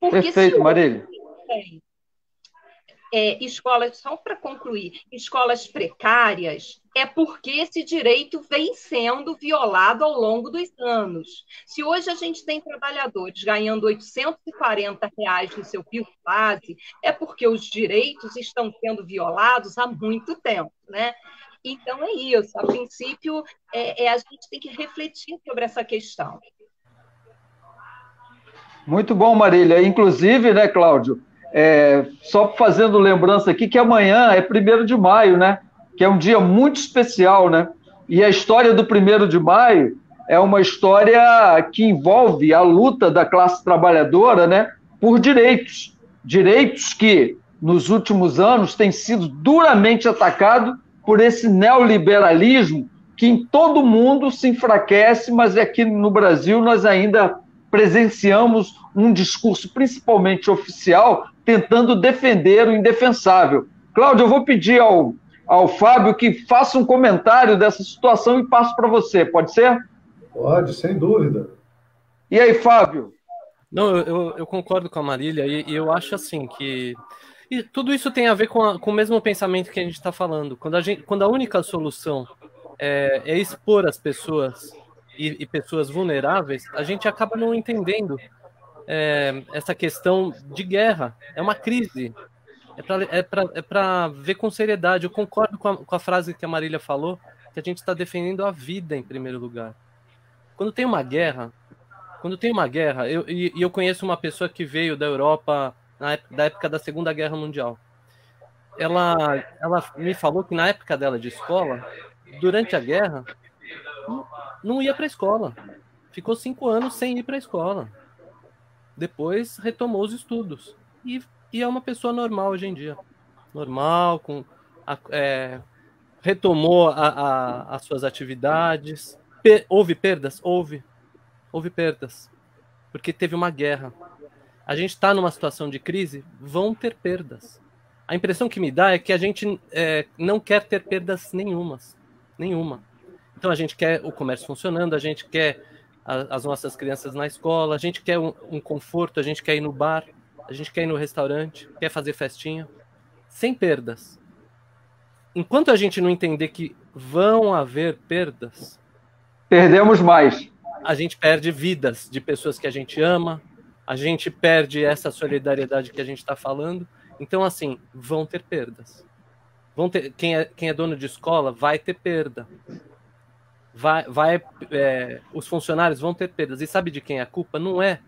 Porque perfeito, Marília. Escolas, só para concluir, escolas precárias, é porque esse direito vem sendo violado ao longo dos anos. Se hoje a gente tem trabalhadores ganhando R$840 no seu piso base, é porque os direitos estão sendo violados há muito tempo, né? Então é isso. A princípio, a gente tem que refletir sobre essa questão. Muito bom, Marília. Inclusive, né, Cláudio, só fazendo lembrança aqui que amanhã é 1º de maio, né? Que é um dia muito especial, né? E a história do 1º de maio é uma história que envolve a luta da classe trabalhadora, né? Por direitos. Direitos que, nos últimos anos, têm sido duramente atacados por esse neoliberalismo que em todo o mundo se enfraquece, mas aqui no Brasil nós ainda presenciamos um discurso, principalmente oficial, tentando defender o indefensável. Cláudio, eu vou pedir ao Fábio que faça um comentário dessa situação e passo para você, pode ser? Pode, sem dúvida. E aí, Fábio? Não, eu concordo com a Marília e eu acho assim que tudo isso tem a ver com o mesmo pensamento que a gente está falando. Quando a única solução é expor as pessoas e pessoas vulneráveis, a gente acaba não entendendo essa questão de guerra. É uma crise. É para ver com seriedade. Eu concordo com a frase que a Marília falou, que a gente está defendendo a vida em primeiro lugar. Quando tem uma guerra, eu conheço uma pessoa que veio da Europa da época da Segunda Guerra Mundial. Ela me falou que na época dela de escola, durante a guerra, não ia para a escola. Ficou 5 anos sem ir para a escola. Depois retomou os estudos. E é uma pessoa normal hoje em dia. Normal, retomou as suas atividades. Houve perdas? Houve perdas. Porque teve uma guerra. A gente está numa situação de crise, vão ter perdas. A impressão que me dá é que a gente não quer ter perdas nenhuma. Então a gente quer o comércio funcionando, a gente quer as nossas crianças na escola, a gente quer um conforto, a gente quer ir no bar, a gente quer ir no restaurante, quer fazer festinha, sem perdas. Enquanto a gente não entender que vão haver perdas, perdemos mais. A gente perde vidas de pessoas que a gente ama, a gente perde essa solidariedade que a gente está falando. Então, assim, vão ter perdas. Quem é dono de escola vai ter perda. Os funcionários vão ter perdas. E sabe de quem é a culpa? Não é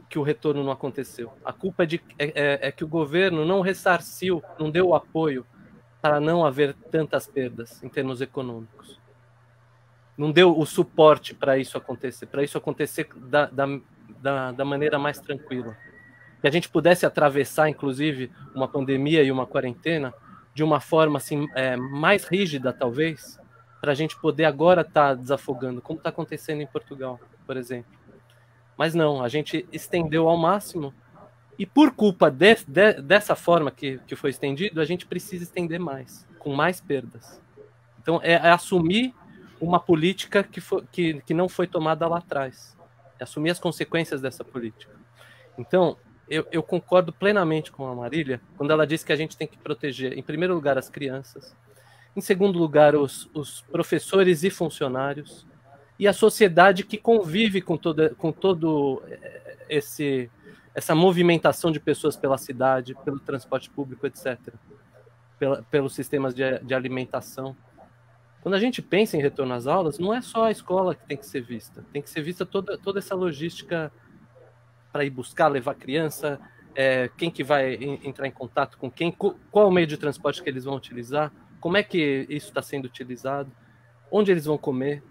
que o retorno não aconteceu. A culpa é que o governo não ressarciu, não deu o apoio para não haver tantas perdas em termos econômicos. Não deu o suporte para isso acontecer da maneira mais tranquila. Que a gente pudesse atravessar, inclusive, uma pandemia e uma quarentena de uma forma assim, mais rígida, talvez, para a gente poder agora estar desafogando, como está acontecendo em Portugal, por exemplo. Mas não, a gente estendeu ao máximo e por culpa dessa forma que foi estendido, a gente precisa estender mais, com mais perdas. Então, é assumir uma política que não foi tomada lá atrás. É assumir as consequências dessa política. Então, eu concordo plenamente com a Marília quando ela diz que a gente tem que proteger, em primeiro lugar, as crianças, em segundo lugar, os professores e funcionários, e a sociedade que convive com todo essa movimentação de pessoas pela cidade, pelo transporte público, etc., pelos sistemas de alimentação. Quando a gente pensa em retorno às aulas, não é só a escola que tem que ser vista, tem que ser vista toda essa logística para ir buscar, levar criança, quem que vai entrar em contato com quem, qual o meio de transporte que eles vão utilizar, como é que isso está sendo utilizado, onde eles vão comer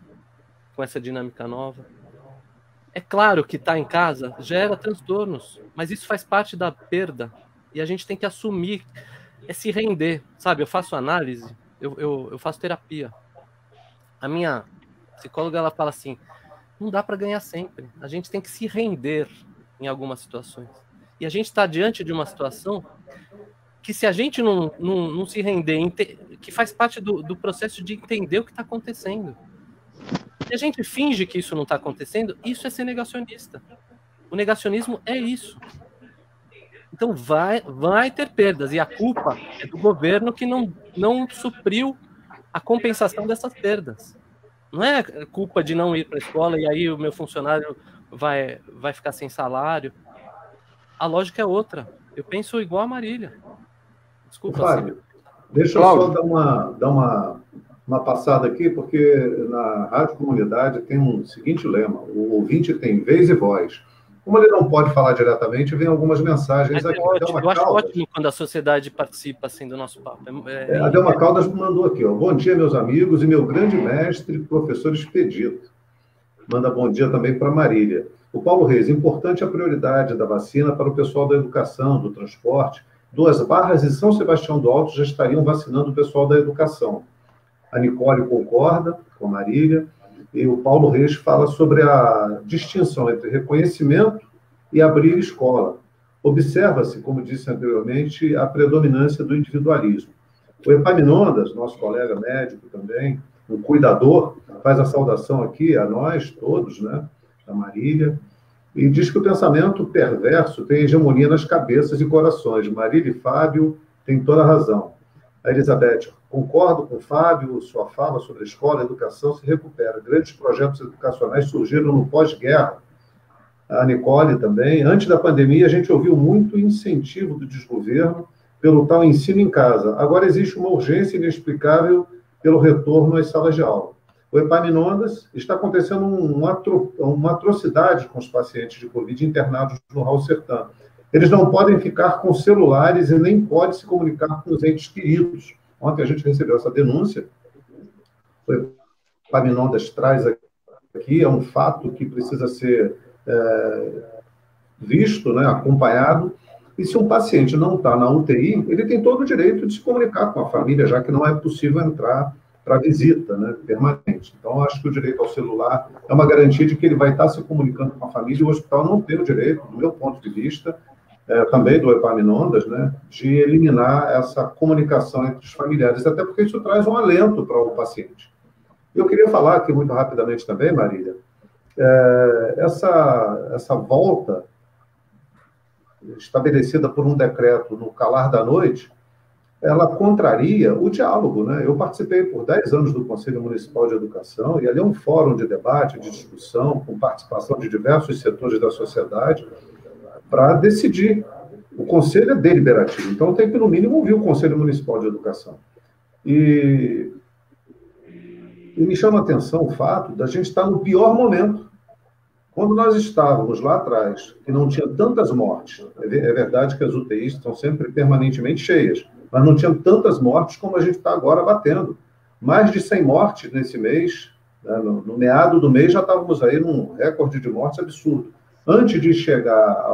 com essa dinâmica nova. É claro que estar em casa gera transtornos, mas isso faz parte da perda e a gente tem que assumir, se render, sabe? Eu faço análise, eu faço terapia. A minha psicóloga, ela fala assim, não dá para ganhar sempre, a gente tem que se render em algumas situações. E a gente está diante de uma situação que, se a gente não se render, que faz parte do processo de entender o que está acontecendo. Se a gente finge que isso não está acontecendo, isso é ser negacionista. O negacionismo é isso. Então vai ter perdas, e a culpa é do governo que não supriu a compensação dessas perdas. Não é culpa de não ir para a escola e aí o meu funcionário vai ficar sem salário. A lógica é outra. Eu penso igual a Marília. Desculpa, Fábio, deixa eu só dar uma passada aqui, porque na Rádio Comunidade tem um seguinte lema: o ouvinte tem vez e voz. Como ele não pode falar diretamente, vem algumas mensagens aqui. Eu acho ótimo quando a sociedade participa assim, do nosso papo. A Delma Caldas mandou aqui, ó. Bom dia, meus amigos, e meu grande mestre, professor Expedito. Manda bom dia também para Marília. O Paulo Reis, importante a prioridade da vacina para o pessoal da educação, do transporte. 2 Barras e São Sebastião do Alto já estariam vacinando o pessoal da educação. A Nicole concorda com a Marília. E o Paulo Reis fala sobre a distinção entre reconhecimento e abrir escola. Observa-se, como disse anteriormente, a predominância do individualismo. O Epaminondas, nosso colega médico também, um cuidador, faz a saudação aqui a nós todos, né, a Marília, e diz que o pensamento perverso tem hegemonia nas cabeças e corações. Marília e Fábio têm toda a razão. A Elizabeth, concordo com o Fábio, sua fala sobre a escola, a educação se recupera. Grandes projetos educacionais surgiram no pós-guerra. A Nicole também. Antes da pandemia, a gente ouviu muito incentivo do desgoverno pelo tal ensino em casa. Agora existe uma urgência inexplicável pelo retorno às salas de aula. O Epaminondas, está acontecendo uma atrocidade com os pacientes de Covid internados no Raul Sertã. Eles não podem ficar com celulares e nem podem se comunicar com os entes queridos. Ontem a gente recebeu essa denúncia. O Epaminondas traz aqui, é um fato que precisa ser visto, né, acompanhado. E se um paciente não está na UTI, ele tem todo o direito de se comunicar com a família, já que não é possível entrar para visita, né, permanente. Então, acho que o direito ao celular é uma garantia de que ele vai estar se comunicando com a família, e o hospital não tem o direito, do meu ponto de vista, também do Epaminondas, né, de eliminar essa comunicação entre os familiares, até porque isso traz um alento para o paciente. Eu queria falar aqui muito rapidamente também, Marília, essa volta estabelecida por um decreto no calar da noite, ela contraria o diálogo, né? Eu participei por 10 anos do Conselho Municipal de Educação, e ali é um fórum de debate, de discussão, com participação de diversos setores da sociedade, para decidir. O Conselho é deliberativo, então tem que, no mínimo, ouvir o Conselho Municipal de Educação. E me chama a atenção o fato da gente estar no pior momento. Quando nós estávamos lá atrás, que não tinha tantas mortes, é verdade que as UTIs estão sempre permanentemente cheias, mas não tinha tantas mortes como a gente está agora batendo. Mais de 100 mortes nesse mês, né, no meado do mês já estávamos aí num recorde de mortes absurdo. Antes de chegar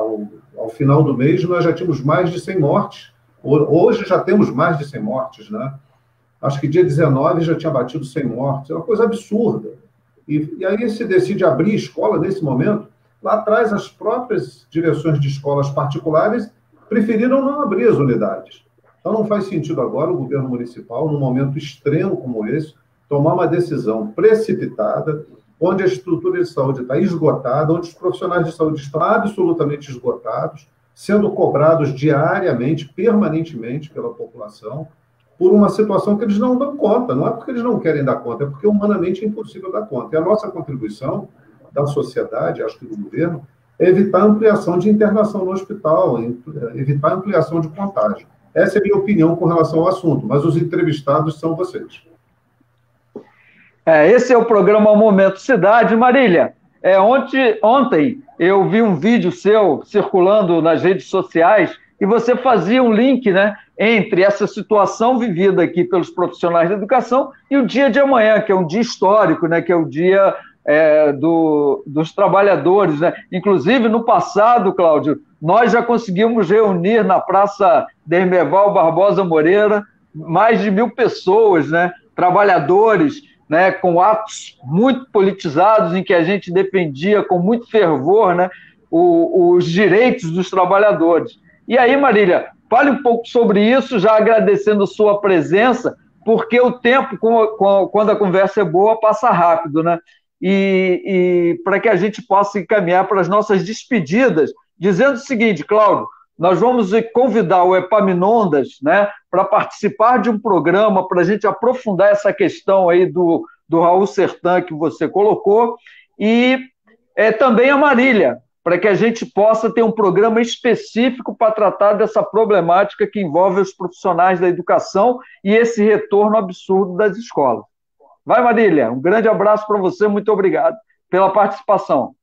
ao final do mês, nós já tínhamos mais de 100 mortes. Hoje já temos mais de 100 mortes, né? Acho que dia 19 já tinha batido 100 mortes. É uma coisa absurda. E aí se decide abrir escola nesse momento. Lá atrás, as próprias direções de escolas particulares preferiram não abrir as unidades. Então não faz sentido agora o governo municipal, num momento extremo como esse, tomar uma decisão precipitada, onde a estrutura de saúde está esgotada, onde os profissionais de saúde estão absolutamente esgotados, sendo cobrados diariamente, permanentemente pela população, por uma situação que eles não dão conta. Não é porque eles não querem dar conta, é porque humanamente é impossível dar conta. E a nossa contribuição da sociedade, acho que do governo, é evitar a ampliação de internação no hospital, evitar a ampliação de contágio. Essa é a minha opinião com relação ao assunto, mas os entrevistados são vocês. Esse é o programa Momento Cidade. Marília, ontem eu vi um vídeo seu circulando nas redes sociais e você fazia um link, né, entre essa situação vivida aqui pelos profissionais da educação e o dia de amanhã, que é um dia histórico, né, que é o dia dos trabalhadores, né? Inclusive, no passado, Cláudio, nós já conseguimos reunir na Praça Dermeval Barbosa Moreira mais de 1.000 pessoas, né, trabalhadores, né, com atos muito politizados, em que a gente defendia com muito fervor, né, os direitos dos trabalhadores. E aí, Marília, fale um pouco sobre isso, já agradecendo sua presença, porque o tempo, quando a conversa é boa, passa rápido, né? E para que a gente possa encaminhar para as nossas despedidas, dizendo o seguinte, Cláudio, nós vamos convidar o Epaminondas, né, para participar de um programa para a gente aprofundar essa questão aí do Raul Sertã que você colocou, e também a Marília, para que a gente possa ter um programa específico para tratar dessa problemática que envolve os profissionais da educação e esse retorno absurdo das escolas. Vai, Marília, um grande abraço para você, muito obrigado pela participação.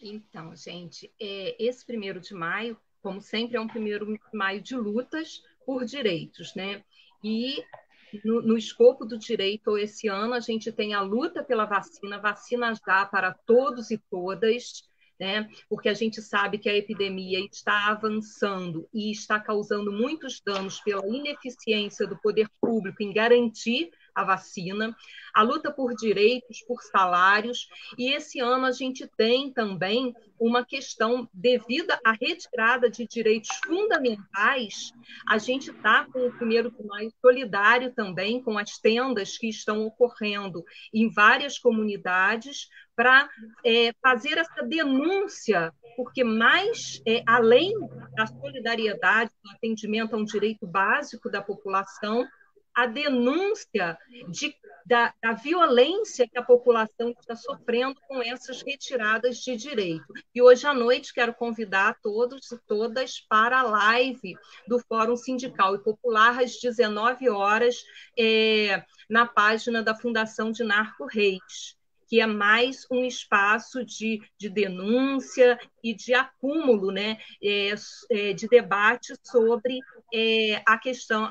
Então, gente, esse 1º de maio, como sempre, é um 1º de maio de lutas por direitos, né? E no escopo do direito, esse ano, a gente tem a luta pela vacina já para todos e todas, né? Porque a gente sabe que a epidemia está avançando e está causando muitos danos pela ineficiência do poder público em garantir a vacina, a luta por direitos, por salários, e esse ano a gente tem também uma questão, devido à retirada de direitos fundamentais, a gente está com o 1º de maio solidário também com as tendas que estão ocorrendo em várias comunidades para fazer essa denúncia, porque além da solidariedade, do atendimento a um direito básico da população, a denúncia da violência que a população está sofrendo com essas retiradas de direito. E hoje à noite quero convidar todos e todas para a live do Fórum Sindical e Popular às 19 horas na página da Fundação Dinarco Reis, que é mais um espaço de denúncia e de acúmulo, né, de debate sobre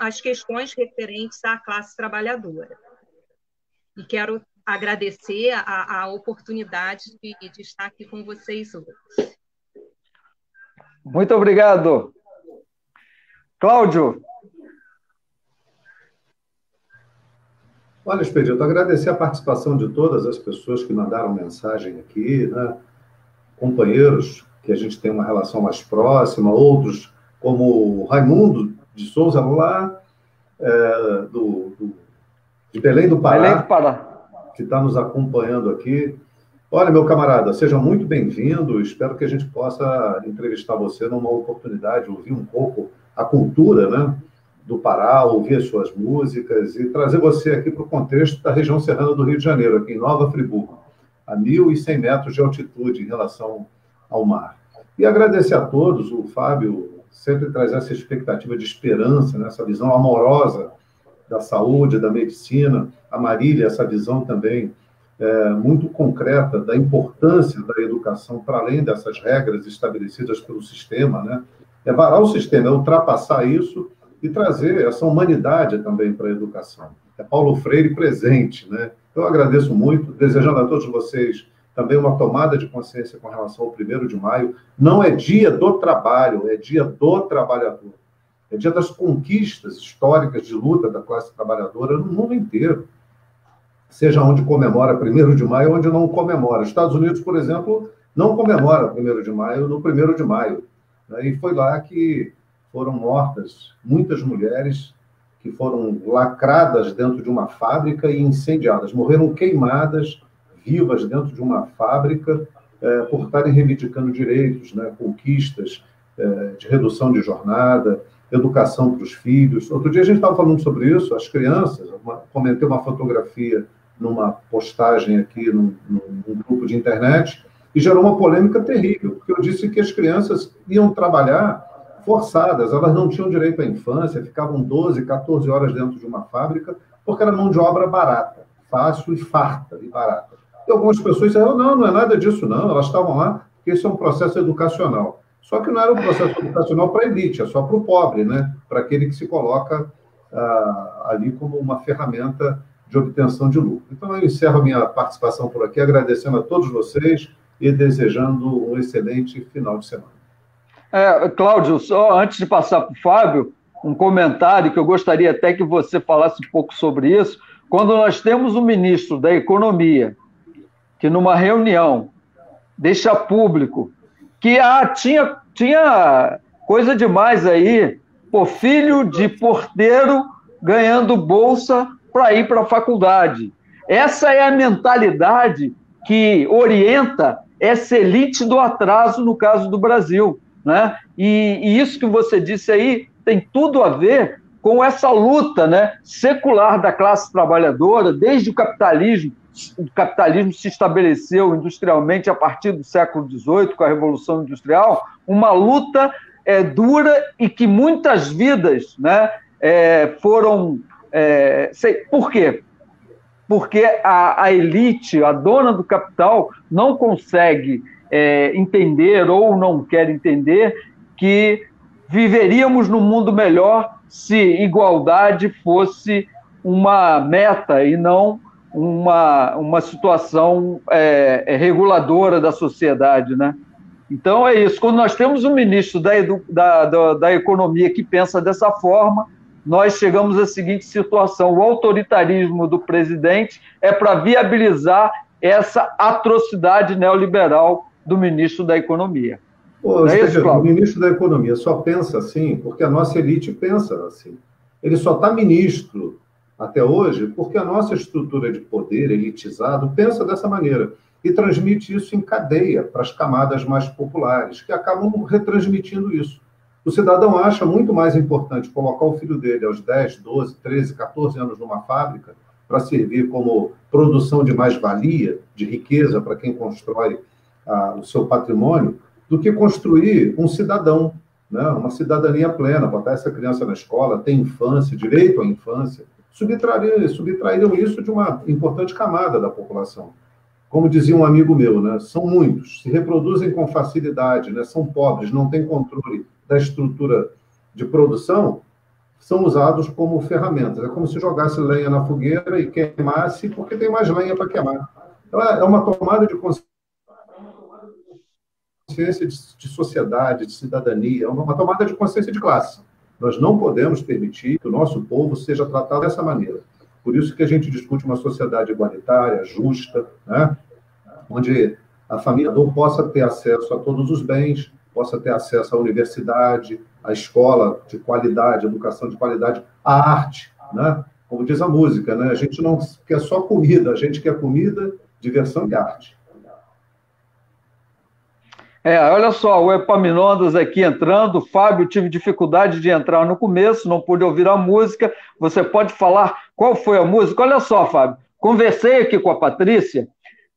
as questões referentes à classe trabalhadora. E quero agradecer a oportunidade de estar aqui com vocês hoje. Muito obrigado. Cláudio. Olha, Expedito, agradecer a participação de todas as pessoas que mandaram mensagem aqui, né? Companheiros que a gente tem uma relação mais próxima, outros como o Raimundo de Souza, lá de Belém do Pará, que está nos acompanhando aqui. Olha, meu camarada, seja muito bem-vindo, espero que a gente possa entrevistar você numa oportunidade, ouvir um pouco a cultura, né, do Pará, ouvir as suas músicas e trazer você aqui para o contexto da região serrana do Rio de Janeiro, aqui em Nova Friburgo, a 1.100 metros de altitude em relação ao mar. E agradecer a todos, o Fábio sempre traz essa expectativa de esperança, né, essa visão amorosa da saúde, da medicina, a Marília, essa visão também muito concreta da importância da educação para além dessas regras estabelecidas pelo sistema, né? É varar o sistema, é ultrapassar isso e trazer essa humanidade também para a educação. É Paulo Freire presente, né? Eu agradeço muito, desejando a todos vocês também uma tomada de consciência com relação ao 1º de maio. Não é dia do trabalho, é dia do trabalhador. É dia das conquistas históricas de luta da classe trabalhadora no mundo inteiro. Seja onde comemora 1º de maio, onde não comemora. Estados Unidos, por exemplo, não comemora 1º de maio no 1º de maio. E foi lá que foram mortas muitas mulheres que foram lacradas dentro de uma fábrica e incendiadas. Morreram queimadas, vivas dentro de uma fábrica, por estarem reivindicando direitos, né, conquistas de redução de jornada, educação para os filhos. Outro dia a gente estava falando sobre isso, as crianças, comentei uma fotografia numa postagem aqui num grupo de internet, e gerou uma polêmica terrível, porque eu disse que as crianças iam trabalhar forçadas, elas não tinham direito à infância, ficavam 12, 14 horas dentro de uma fábrica, porque era mão de obra barata, fácil e farta e barata. E algumas pessoas disseram, não é nada disso não, elas estavam lá porque isso é um processo educacional. Só que não era um processo educacional para a elite, é só para o pobre, né? Para aquele que se coloca ali como uma ferramenta de obtenção de lucro. Então, eu encerro a minha participação por aqui, agradecendo a todos vocês e desejando um excelente final de semana. Cláudio, só antes de passar para o Fábio, um comentário que eu gostaria até que você falasse um pouco sobre isso. Quando nós temos um ministro da Economia que, numa reunião, deixa público que tinha coisa demais aí, filho de porteiro ganhando bolsa para ir para a faculdade. Essa é a mentalidade que orienta essa elite do atraso, no caso do Brasil, né? E isso que você disse aí tem tudo a ver com essa luta, né, secular da classe trabalhadora, desde o capitalismo. O capitalismo se estabeleceu industrialmente a partir do século XVIII, com a Revolução Industrial, uma luta dura e que muitas vidas, né, foram... Por quê? Porque a elite, a dona do capital, não consegue entender ou não quer entender que viveríamos num mundo melhor se igualdade fosse uma meta e não uma situação reguladora da sociedade, né? Então é isso. Quando nós temos um ministro da Economia que pensa dessa forma, nós chegamos à seguinte situação: o autoritarismo do presidente é para viabilizar essa atrocidade neoliberal do ministro da Economia. O ministro da Economia só pensa assim porque a nossa elite pensa assim. Ele só está ministro até hoje porque a nossa estrutura de poder elitizado pensa dessa maneira e transmite isso em cadeia para as camadas mais populares, que acabam retransmitindo isso. O cidadão acha muito mais importante colocar o filho dele aos 10, 12, 13, 14 anos numa fábrica para servir como produção de mais-valia, de riqueza para quem constrói o seu patrimônio, do que construir um cidadão, né? Uma cidadania plena, botar essa criança na escola, ter infância, direito à infância, subtraíram isso de uma importante camada da população. Como dizia um amigo meu, né? São muitos, se reproduzem com facilidade, né? São pobres, não têm controle da estrutura de produção, são usados como ferramentas. É como se jogasse lenha na fogueira e queimasse, porque tem mais lenha para queimar. Então, é uma tomada de consciência de sociedade, de cidadania, é uma tomada de consciência de classe. Nós não podemos permitir que o nosso povo seja tratado dessa maneira. Por isso que a gente discute uma sociedade igualitária, justa, né? Onde a família possa ter acesso a todos os bens, possa ter acesso à universidade, à escola de qualidade, educação de qualidade, à arte, né? Como diz a música, né? A gente não quer só comida, a gente quer comida, diversão e arte. Olha só, o Epaminondas aqui entrando. Fábio, tive dificuldade de entrar no começo, não pude ouvir a música. Você pode falar qual foi a música? Olha só, Fábio, conversei aqui com a Patrícia,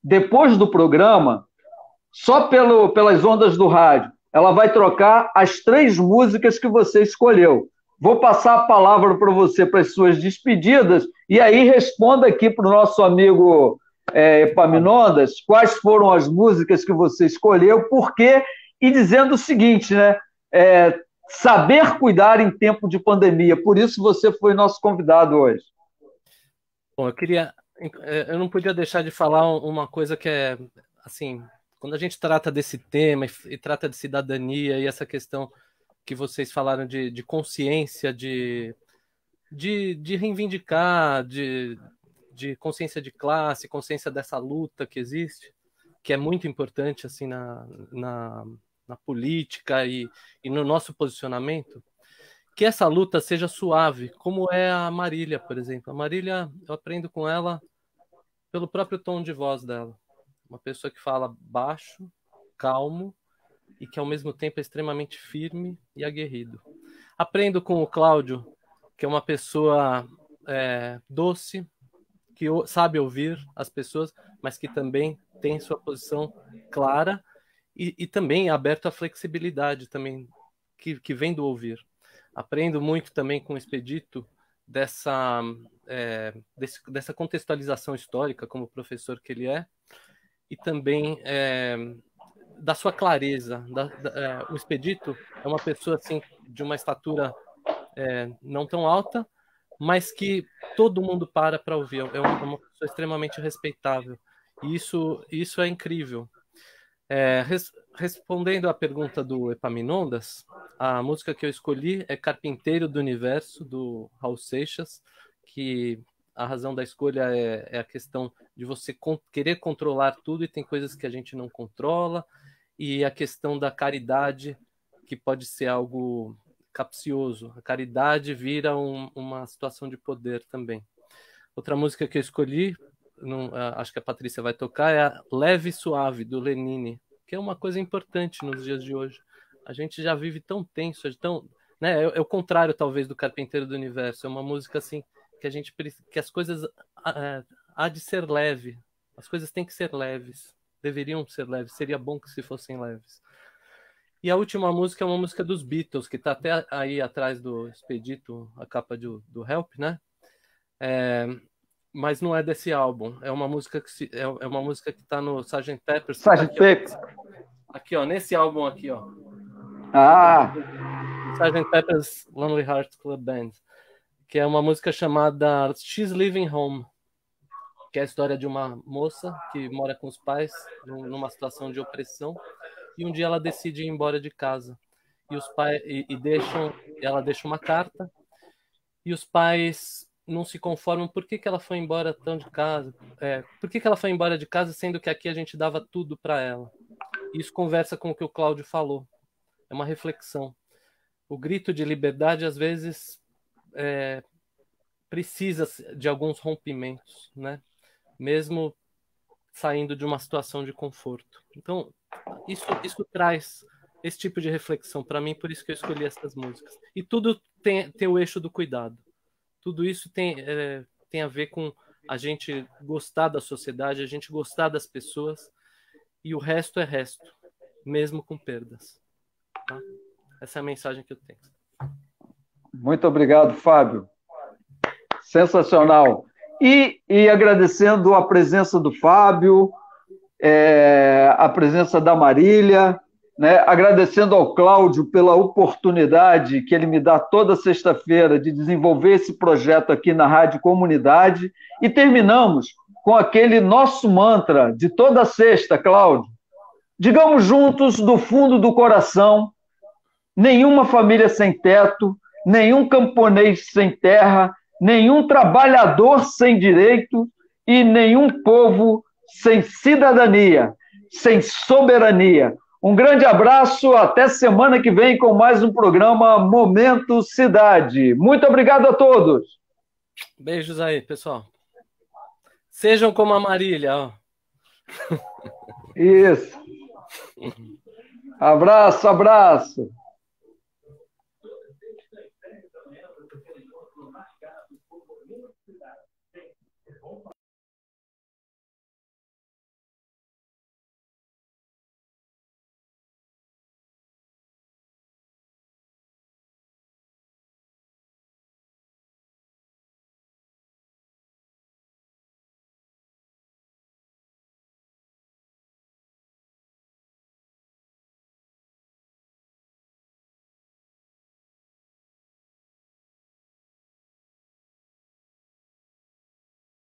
depois do programa, só pelas ondas do rádio, ela vai trocar as 3 músicas que você escolheu. Vou passar a palavra para você para as suas despedidas, e aí responda aqui para o nosso amigo Epaminondas quais foram as músicas que você escolheu, por quê, e dizendo o seguinte, né? Saber cuidar em tempo de pandemia. Por isso você foi nosso convidado hoje. Bom, eu não podia deixar de falar uma coisa que é, assim, quando a gente trata desse tema e trata de cidadania e essa questão que vocês falaram de consciência, de reivindicar, de consciência de classe, consciência dessa luta que existe, que é muito importante assim na política e no nosso posicionamento, que essa luta seja suave, como é a Marília, por exemplo. A Marília, eu aprendo com ela pelo próprio tom de voz dela. Uma pessoa que fala baixo, calmo e que ao mesmo tempo é extremamente firme e aguerrido. Aprendo com o Cláudio, que é uma pessoa doce, que sabe ouvir as pessoas, mas que também tem sua posição clara e também aberto à flexibilidade também, que vem do ouvir. Aprendo muito também com o Expedito dessa contextualização histórica, como professor que ele é, e também da sua clareza. O Expedito é uma pessoa assim, de uma estatura não tão alta, mas que todo mundo para ouvir. É uma pessoa extremamente respeitável. E isso é incrível. Respondendo à pergunta do Epaminondas, a música que eu escolhi é Carpinteiro do Universo, do Raul Seixas, que a razão da escolha é a questão de você querer controlar tudo e tem coisas que a gente não controla, e a questão da caridade, que pode ser algo capcioso. A caridade vira uma situação de poder também. Outra música que eu escolhi, acho que a Patrícia vai tocar, é a Leve e Suave, do Lenine, que é uma coisa importante nos dias de hoje. A gente já vive tão tenso, né? É o contrário, talvez, do Carpinteiro do Universo. É uma música assim que as coisas há de ser leve. As coisas têm que ser leves. Deveriam ser leves. Seria bom que se fossem leves. E a última música é uma música dos Beatles, que está até aí atrás do Expedito, a capa do Help, né? Mas não é desse álbum. É uma música que está no Sgt. Pepper's. Sgt. Pepper's. Aqui, ó, nesse álbum aqui, ó. Ah! Sgt. Pepper's Lonely Hearts Club Band, que é uma música chamada She's Leaving Home, que é a história de uma moça que mora com os pais numa situação de opressão, e um dia ela decide ir embora de casa. E os pais ela deixa uma carta, e os pais não se conformam. Por que ela foi embora tão de casa? Por que ela foi embora de casa, sendo que aqui a gente dava tudo para ela? Isso conversa com o que o Cláudio falou. É uma reflexão. O grito de liberdade, às vezes, precisa de alguns rompimentos, né? Mesmo saindo de uma situação de conforto. Então, isso traz esse tipo de reflexão para mim, por isso que eu escolhi essas músicas. E tudo tem o eixo do cuidado. Tudo isso tem a ver com a gente gostar da sociedade, a gente gostar das pessoas, e o resto é resto, mesmo com perdas. Tá? Essa é a mensagem que eu tenho. Muito obrigado, Fábio. Sensacional. E agradecendo a presença do Fábio, a presença da Marília, né? Agradecendo ao Cláudio pela oportunidade que ele me dá toda sexta-feira de desenvolver esse projeto aqui na Rádio Comunidade. E terminamos com aquele nosso mantra de toda sexta, Cláudio. Digamos juntos, do fundo do coração: nenhuma família sem teto, nenhum camponês sem terra, nenhum trabalhador sem direito e nenhum povo sem cidadania, sem soberania. Um grande abraço, até semana que vem com mais um programa Momento Cidade. Muito obrigado a todos. Beijos aí, pessoal. Sejam como a Marília, ó. Isso. Abraço, abraço.